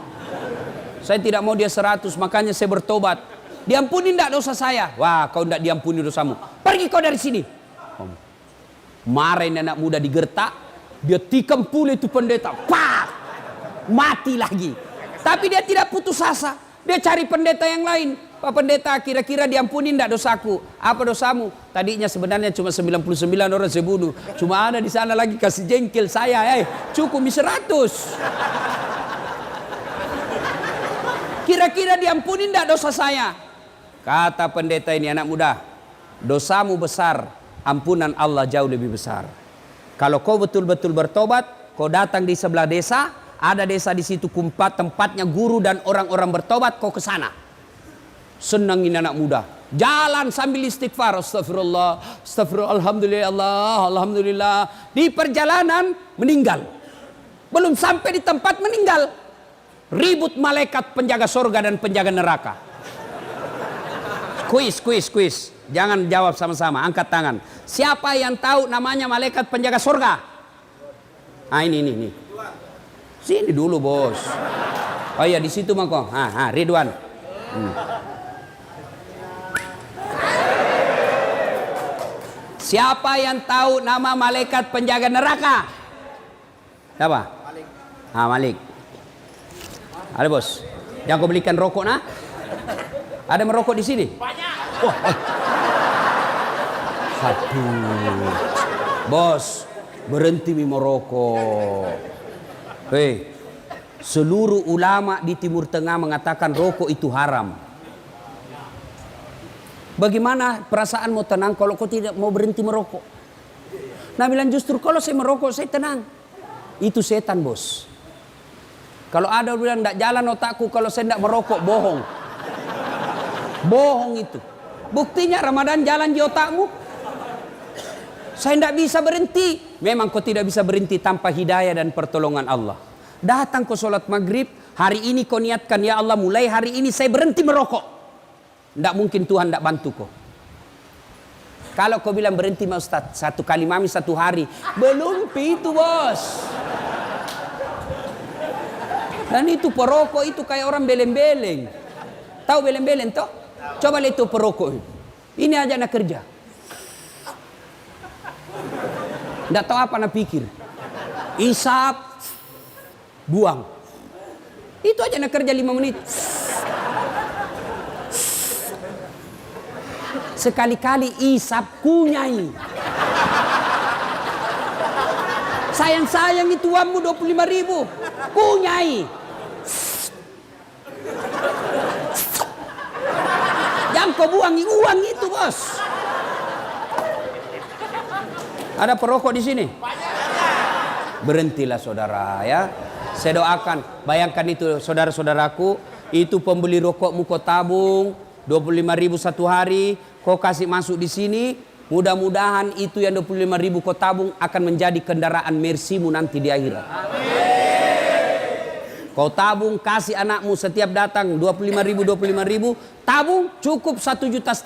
A: Saya tidak mau dia 100, makanya saya bertobat. Diampuni enggak dosa saya? Wah, kau enggak diampuni dosamu. Pergi kau dari sini. Marahin anak muda digertak. Dia tikam pula itu pendeta. Pak! Mati lagi. Tapi dia tidak putus asa. Dia cari pendeta yang lain. Pak Pendeta, kira-kira diampuni enggak dosaku? Apa dosamu? Tadinya sebenarnya cuma 99 orang saya bunuh. Cuma ada di sana lagi kasih jengkel saya. Cukup 100. Kira-kira diampuni enggak dosa saya? Kata pendeta ini, anak muda, dosamu besar, ampunan Allah jauh lebih besar. Kalau kau betul-betul bertobat, kau datang di sebelah desa, ada desa di situ tempatnya guru dan orang-orang bertobat, kau ke sana. Senangin anak muda. Jalan sambil istighfar. Astagfirullah, astagfirullah, alhamdulillah, Allah, alhamdulillah. Di perjalanan meninggal. Belum sampai di tempat meninggal. Ribut malaikat penjaga surga dan penjaga neraka. Kuis. Jangan jawab sama-sama, angkat tangan. Siapa yang tahu namanya malaikat penjaga surga? Ini. Sini dulu, bos. Oh iya, di situ mako. Ridwan. Siapa yang tahu nama malaikat penjaga neraka? Siapa? Malik. Malik. Ada bos. Jangan kau belikan rokok nah. Ada merokok di sini? Banyak. Aduh. Bos, berhenti merokok. Seluruh ulama di Timur Tengah mengatakan rokok itu haram. Bagaimana perasaanmu tenang kalau kau tidak mau berhenti merokok? Nah bilang justru kalau saya merokok saya tenang. Itu setan bos. Kalau ada bilang tidak jalan otakku kalau saya tidak merokok, bohong. Bohong itu. Buktinya Ramadan jalan di otakmu. Saya tidak bisa berhenti. Memang kau tidak bisa berhenti tanpa hidayah dan pertolongan Allah. Datang kau sholat maghrib, hari ini kau niatkan, ya Allah mulai hari ini saya berhenti merokok. Tidak mungkin Tuhan tidak bantu kau. Kalau kau bilang berhenti mau Ustaz, 1 kali mami 1 hari. Belum itu bos. Dan itu perokok itu kayak orang beleng-beleng. Tahu beleng-beleng toh? Coba lihat itu perokok. Ini aja nak kerja. Tidak tahu apa nak pikir. Isap, buang. Itu aja nak kerja 5 menit. Sekali-kali isap kunyai. Sayang-sayang itu uangmu 25.000. Kunyai. Yang kau buang uang itu bos. Ada perokok di sini? Berhentilah saudara ya. Saya doakan. Bayangkan itu saudara-saudaraku. Itu pembeli rokokmu kau tabung. 25.000 1 hari. Kau kasih masuk di sini. Mudah-mudahan itu yang 25.000 kau tabung akan menjadi kendaraan Mercy-mu nanti di akhirat. Kau tabung kasih anakmu setiap datang 25.000. Tabung cukup 1,5 juta.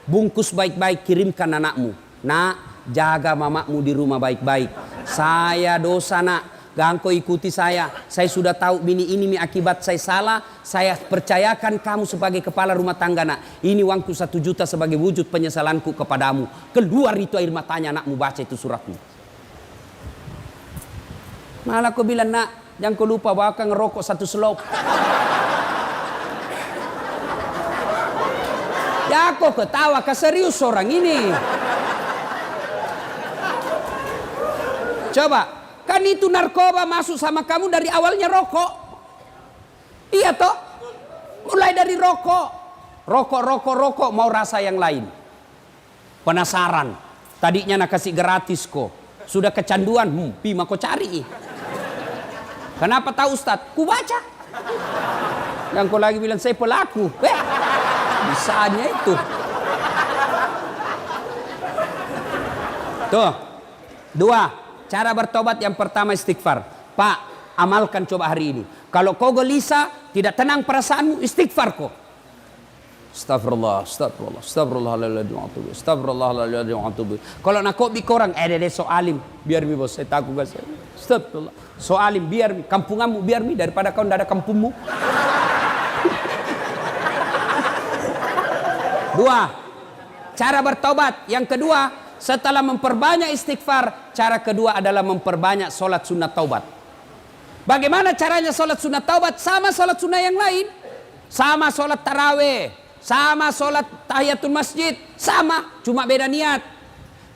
A: Bungkus baik-baik kirimkan anakmu. Nak, jaga mamamu di rumah baik-baik. Saya dosa nak. Gangko ikuti saya. Saya sudah tahu ini akibat saya salah. Saya percayakan kamu sebagai kepala rumah tangga nak. Ini uangku 1 juta sebagai wujud penyesalanku kepadamu. Keluar itu air matanya anakmu baca itu suratmu. Malah kau bilang nak, jangan kau lupa bawa ngerokok 1 selop. Ya kau ketawa keserius orang ini. Coba. Kan itu narkoba masuk sama kamu dari awalnya rokok. Iya toh? Mulai dari rokok. Rokok. Mau rasa yang lain. Penasaran. Tadinya nak kasih gratis kok. Sudah kecanduan. Pima kau cari. Kenapa tahu Ustaz? Ku baca. Yang kau lagi bilang saya pelaku. Bisanya itu. Tuh. 2. Cara bertobat yang pertama istighfar. Pak, amalkan coba hari ini. Kalau kau gelisah, tidak tenang perasaanmu, istighfar kau. Astagfirullah. Kalau nak kau bikorang, so alim. Biar mi bos, saya takut gak saya. Astagfirullah. So alim, biar mi. Kampunganmu, biar mi. Daripada kau tidak ada kampungmu. 2. Cara bertobat. Yang kedua, setelah memperbanyak istighfar, cara kedua adalah memperbanyak solat sunat taubat. Bagaimana caranya solat sunat taubat? Sama solat sunat yang lain. Sama solat taraweh. Sama solat tahiyatul masjid. Sama, cuma beda niat.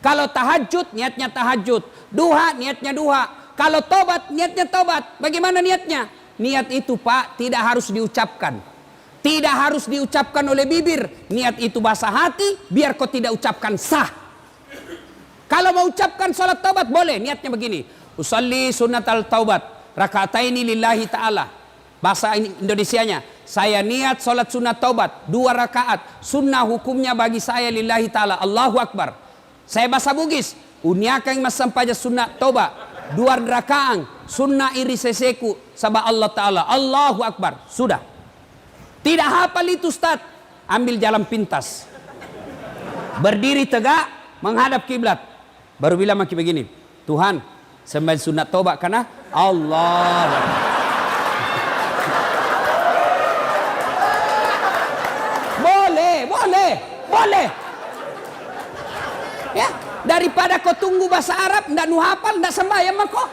A: Kalau tahajud, niatnya tahajud. Duha, niatnya duha. Kalau taubat, niatnya taubat. Bagaimana niatnya? Niat itu Pak, tidak harus diucapkan. Tidak harus diucapkan oleh bibir. Niat itu bahasa hati, biar kau tidak ucapkan sah. Kalau mau ucapkan salat taubat boleh, niatnya begini. Usalli sunnatal taubat, raka'ataini lillahi ta'ala. Bahasa Indonesianya, saya niat salat sunat taubat 2 rakaat. Sunnah hukumnya bagi saya lillahi ta'ala. Allahu Akbar. Saya bahasa Bugis, uniakang masampaja sunat taubat 2 rakaat. Sunnah iri seseku sabah Allah ta'ala. Allahu Akbar. Sudah. Tidak hafal itu Ustaz. Ambil jalan pintas. Berdiri tegak, menghadap kiblat. Baru bilang maki begini, Tuhan, sembahyang sunat taubat karena Allah. Boleh. Ya, daripada kau tunggu bahasa Arab, ndak nu hafal, ndak sembahyang mah kau.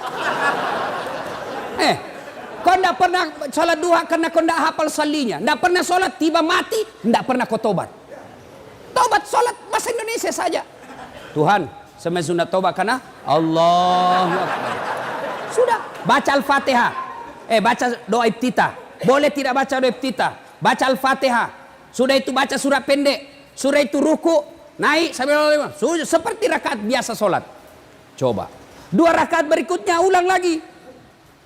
A: Kau ndak pernah sholat duha karena kau ndak hafal salinya, ndak pernah sholat tiba mati, ndak pernah kau tobat. Tobat sholat bahasa Indonesia saja. Tuhan, sembahyang sunat taubat karena Allahu Akbar. Sudah, baca Al-Fatihah. Baca doa iftitah. Boleh tidak baca doa iftitah? Baca Al-Fatihah. Sudah itu baca surat pendek. Sudah itu ruku, naik sampai sudah seperti rakaat biasa salat. Coba. 2 rakaat berikutnya ulang lagi.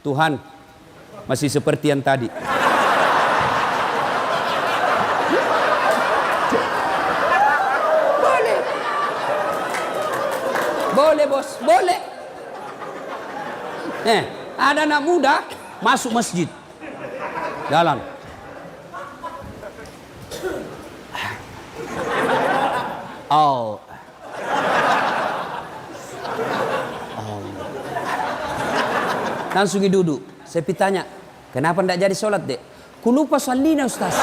A: Tuhan, masih seperti yang tadi. Boleh. Boleh bos, boleh. Ada anak muda masuk masjid. Jalan. Oh. Langsung duduk. Saya tanya, kenapa tidak jadi sholat, Dek? Ku lupa salina, Ustaz.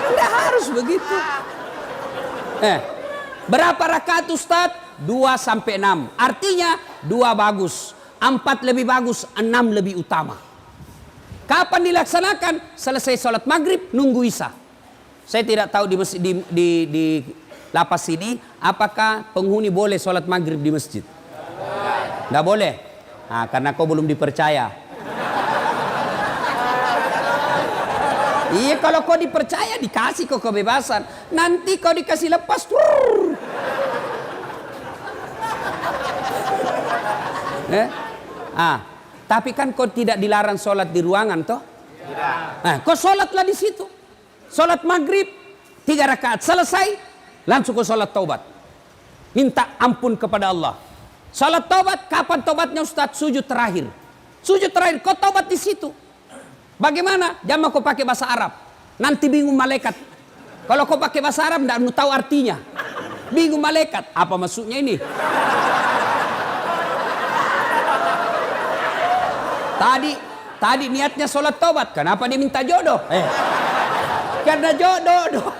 A: Tidak harus begitu. Berapa rakaat, Ustaz? 2 sampai 6. Artinya 2 bagus, 4 lebih bagus, 6 lebih utama. Kapan dilaksanakan? Selesai sholat maghrib, nunggu isya. Saya tidak tahu di masjid, di lapas ini apakah penghuni boleh sholat maghrib di masjid. Tidak boleh. Nah, karena kau belum dipercaya. Iya, kalau kau dipercaya dikasih kau kebebasan. Nanti kau dikasih lepas. Tapi kan kau tidak dilarang sholat di ruangan toh? Tidak. Kau sholatlah di situ. Sholat maghrib 3 rakaat selesai, langsung kau sholat taubat. Minta ampun kepada Allah. Sholat taubat, kapan taubatnya Ustaz? Sujud terakhir. Sujud terakhir, kau taubat di situ. Bagaimana? Jangan kau pakai bahasa Arab. Nanti bingung malaikat. Kalau kau pakai bahasa Arab, tidak tahu artinya. Bingung malaikat. Apa maksudnya ini? Tadi niatnya sholat taubat. Kenapa dia minta jodoh? Karena jodoh.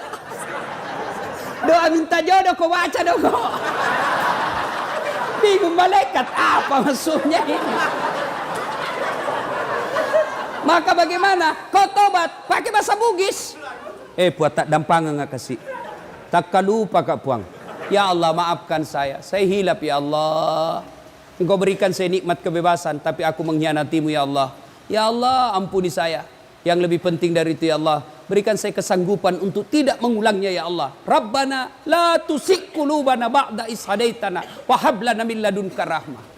A: Doa minta jodoh, kau baca dong kau. Bingung malaikat, apa maksudnya ini? Maka bagaimana? Kau tobat pakai bahasa Bugis. Puat tak dampangan nggak kasih. Tak lupa Kak Puang. Ya Allah, maafkan saya hilap ya Allah. Engkau berikan saya nikmat kebebasan, tapi aku mengkhianatimu ya Allah. Ya Allah, ampuni saya. Yang lebih penting dari itu ya Allah, berikan saya kesanggupan untuk tidak mengulangnya ya Allah. Rabbana la tusik qulubana ba'da is hadaitana wa hab lana min ladunka rahmah.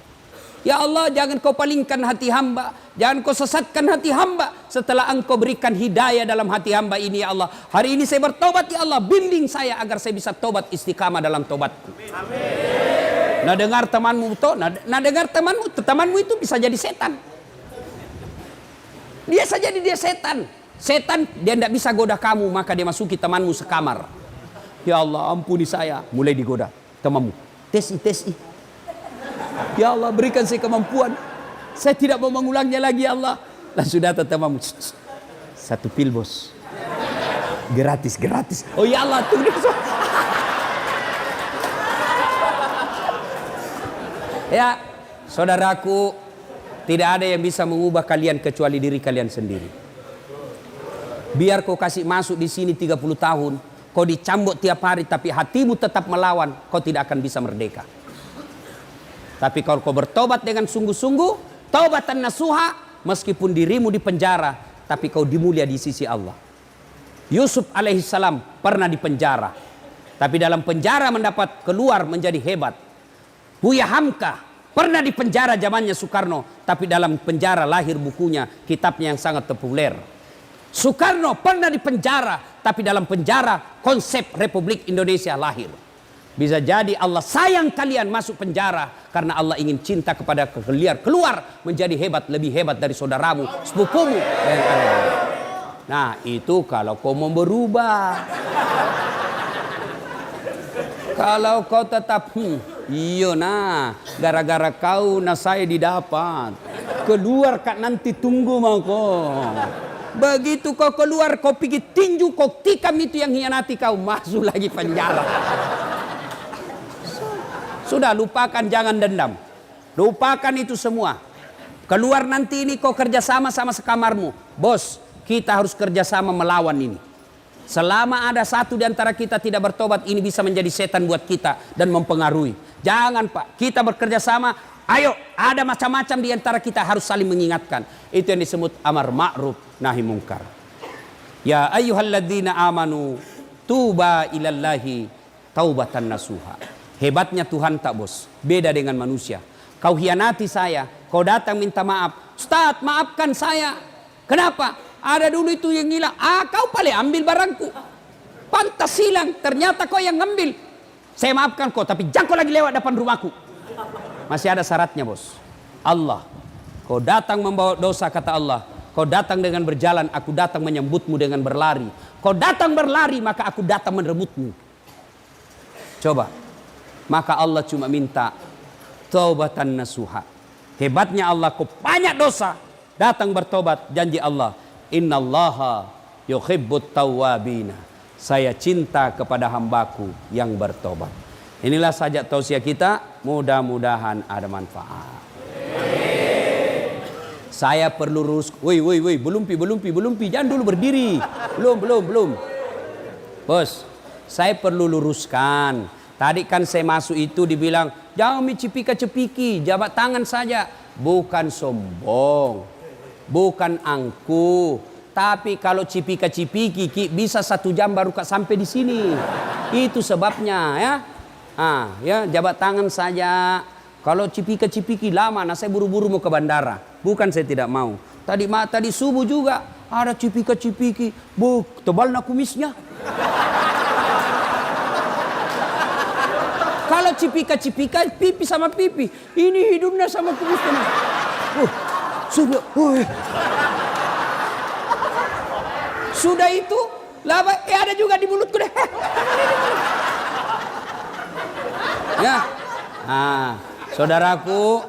A: Ya Allah, jangan kau palingkan hati hamba, jangan kau sesatkan hati hamba setelah engkau berikan hidayah dalam hati hamba ini ya Allah. Hari ini saya bertobat ya Allah, bimbing saya agar saya bisa tobat istiqamah dalam tobatku. Amin. Nah dengar temanmu toh, nah dengar temanmu itu bisa jadi setan. Dia saja dia setan. Setan dia tidak bisa goda kamu, maka dia masuki temanmu sekamar. Ya Allah, ampuni saya. Mulai digoda temanmu. Tes. Ya Allah, berikan saya kemampuan. Saya tidak mau mengulangnya lagi ya Allah. Langsung datang temanmu. 1 pil bos. Gratis. Oh ya Allah, tuh. Ya, saudaraku, tidak ada yang bisa mengubah kalian kecuali diri kalian sendiri. Biar kau kasih masuk di sini 30 tahun, kau dicambuk tiap hari tapi hatimu tetap melawan, kau tidak akan bisa merdeka. Tapi kalau kau bertobat dengan sungguh-sungguh, taubatan nasuha, meskipun dirimu di penjara, tapi kau dimulia di sisi Allah. Yusuf alaihissalam pernah di penjara, tapi dalam penjara mendapat keluar menjadi hebat. Buya Hamka pernah di penjara zamannya Soekarno, tapi dalam penjara lahir bukunya, kitabnya yang sangat populer. Soekarno pernah di penjara, tapi dalam penjara konsep Republik Indonesia lahir. Bisa jadi Allah sayang kalian masuk penjara karena Allah ingin cinta kepada kalian, keluar menjadi hebat, lebih hebat dari saudaramu, sepupumu. Nah itu kalau kau mau berubah. Kalau kau tetap iya nah, gara-gara kau nah saya didapat. Keluar kak nanti tunggu mau kau. Begitu kau keluar kau pergi tinju kau tikam itu yang hianati kau, masuk lagi penjara. Sudah lupakan, jangan dendam. Lupakan itu semua. Keluar nanti ini kau kerjasama sama sekamarmu. Bos, kita harus kerjasama melawan ini. Selama ada satu di antara kita tidak bertobat, ini bisa menjadi setan buat kita dan mempengaruhi. Jangan Pak, kita bekerja sama. Ayo, ada macam-macam di antara kita harus saling mengingatkan. Itu yang disebut amar ma'ruf nahi mungkar. Ya ayyuhalladzina amanu tuba ilallahi taubatan nasuha. Hebatnya Tuhan tak bos, beda dengan manusia. Kau hianati saya, kau datang minta maaf. Ustaz, maafkan saya. Kenapa? Ada dulu itu yang hilang. Kau paling ambil barangku. Pantas hilang, ternyata kau yang ngambil. Saya maafkan kau, tapi jangan kau lagi lewat depan rumahku. Masih ada syaratnya bos. Allah, kau datang membawa dosa kata Allah. Kau datang dengan berjalan, aku datang menyambutmu dengan berlari. Kau datang berlari, maka aku datang merebutmu. Coba. Maka Allah cuma minta taubatan nasuha. Hebatnya Allah, kau banyak dosa, datang bertobat. Janji Allah, innallaha yuhibbut tawwabina. Saya cinta kepada hambaku yang bertobat. Inilah saja tausiah kita, mudah-mudahan ada manfaat. Saya perlu lurus. Woi, belum, jangan dulu berdiri. Belum. Bos, saya perlu luruskan. Tadi kan saya masuk itu dibilang, jangan cipika-cepiki, jabat tangan saja. Bukan sombong, bukan angku. Tapi kalau cipika-cipiki, bisa 1 jam baru sampai di sini. Itu sebabnya ya. Ya, jabat tangan saja. Kalau cipika-cipiki lama, saya buru-buru mau ke bandara. Bukan saya tidak mau. Tadi subuh juga ada cipika-cipiki. Tebal nak kumisnya. Kalau cipika-cipika, pipi sama pipi. Ini hidungnya sama kumisnya. Sudah. Sudah itu, laba, ada juga di mulutku deh. Ya. Saudaraku,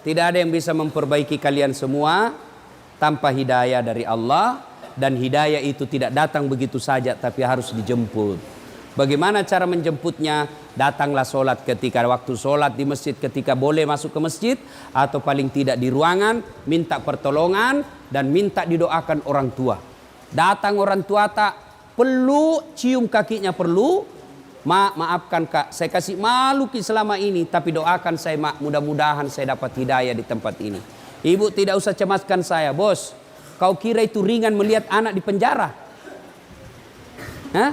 A: tidak ada yang bisa memperbaiki kalian semua tanpa hidayah dari Allah. Dan hidayah itu tidak datang begitu saja, tapi harus dijemput. Bagaimana cara menjemputnya? Datanglah sholat ketika waktu sholat di masjid, ketika boleh masuk ke masjid, atau paling tidak di ruangan, minta pertolongan dan minta didoakan orang tua. Datang orang tua tak perlu cium kakinya, perlu. Maafkan kak, saya kasih malu selama ini, tapi doakan saya mudah-mudahan saya dapat hidayah di tempat ini. Ibu tidak usah cemaskan saya, bos. Kau kira itu ringan melihat anak di penjara? Hah?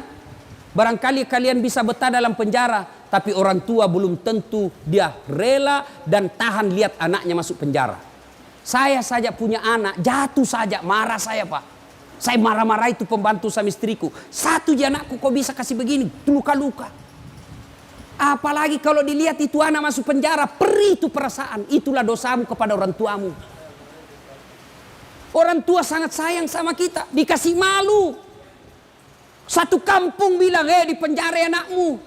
A: Barangkali kalian bisa betah dalam penjara, tapi orang tua belum tentu dia rela dan tahan lihat anaknya masuk penjara. Saya saja punya anak, jatuh saja, marah saya pak. Saya marah-marah itu pembantu sama istriku. Satu aja anakku kok bisa kasih begini, luka-luka. Apalagi kalau dilihat itu anak masuk penjara, perih itu perasaan. Itulah dosamu kepada orang tuamu. Orang tua sangat sayang sama kita, dikasih malu. Satu kampung bilang, di penjara anakmu.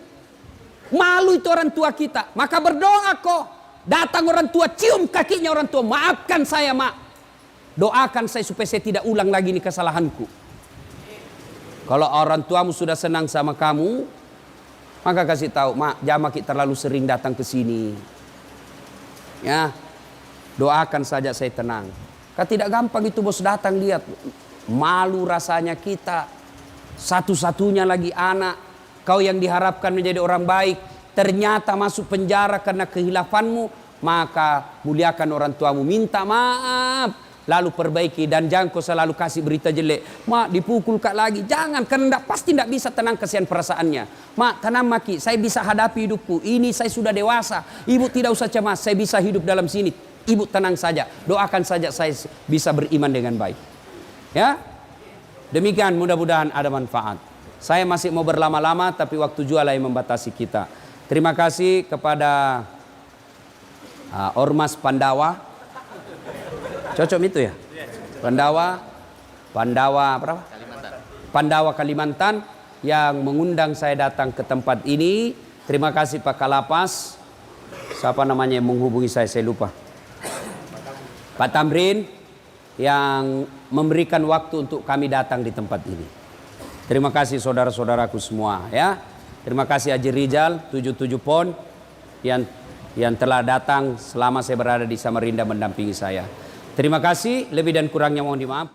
A: Malu itu orang tua kita. Maka berdoa kok. Datang orang tua, cium kakinya orang tua. Maafkan saya, mak. Doakan saya supaya saya tidak ulang lagi ini kesalahanku. Kalau orang tuamu sudah senang sama kamu, maka kasih tahu, mak, jangan kita terlalu sering datang ke sini. Ya, doakan saja saya tenang. Kan tidak gampang itu bos datang lihat. Malu rasanya kita. Satu-satunya lagi anak, kau yang diharapkan menjadi orang baik, ternyata masuk penjara karena kehilafanmu, maka muliakan orang tuamu, minta maaf, lalu perbaiki, dan jangan kau selalu kasih berita jelek. Mak, dipukul kak lagi, jangan, karena pasti tidak bisa tenang kesian perasaannya. Mak, tenang maki, saya bisa hadapi hidupku, ini saya sudah dewasa, ibu tidak usah cemas, saya bisa hidup dalam sini, ibu tenang saja, doakan saja saya bisa beriman dengan baik. Ya. Demikian, mudah-mudahan ada manfaat. Saya masih mau berlama-lama, tapi waktu jual yang membatasi kita. Terima kasih kepada Ormas Pandawa. Cocok itu ya? Pandawa berapa? Pandawa Kalimantan yang mengundang saya datang ke tempat ini. Terima kasih Pak Kalapas. Siapa namanya yang menghubungi saya lupa. Pak Tamrin yang memberikan waktu untuk kami datang di tempat ini. Terima kasih saudara-saudaraku semua ya. Terima kasih Haji Rizal 77 Pon yang telah datang selama saya berada di Samarinda mendampingi saya. Terima kasih, lebih dan kurangnya mohon dimaafkan.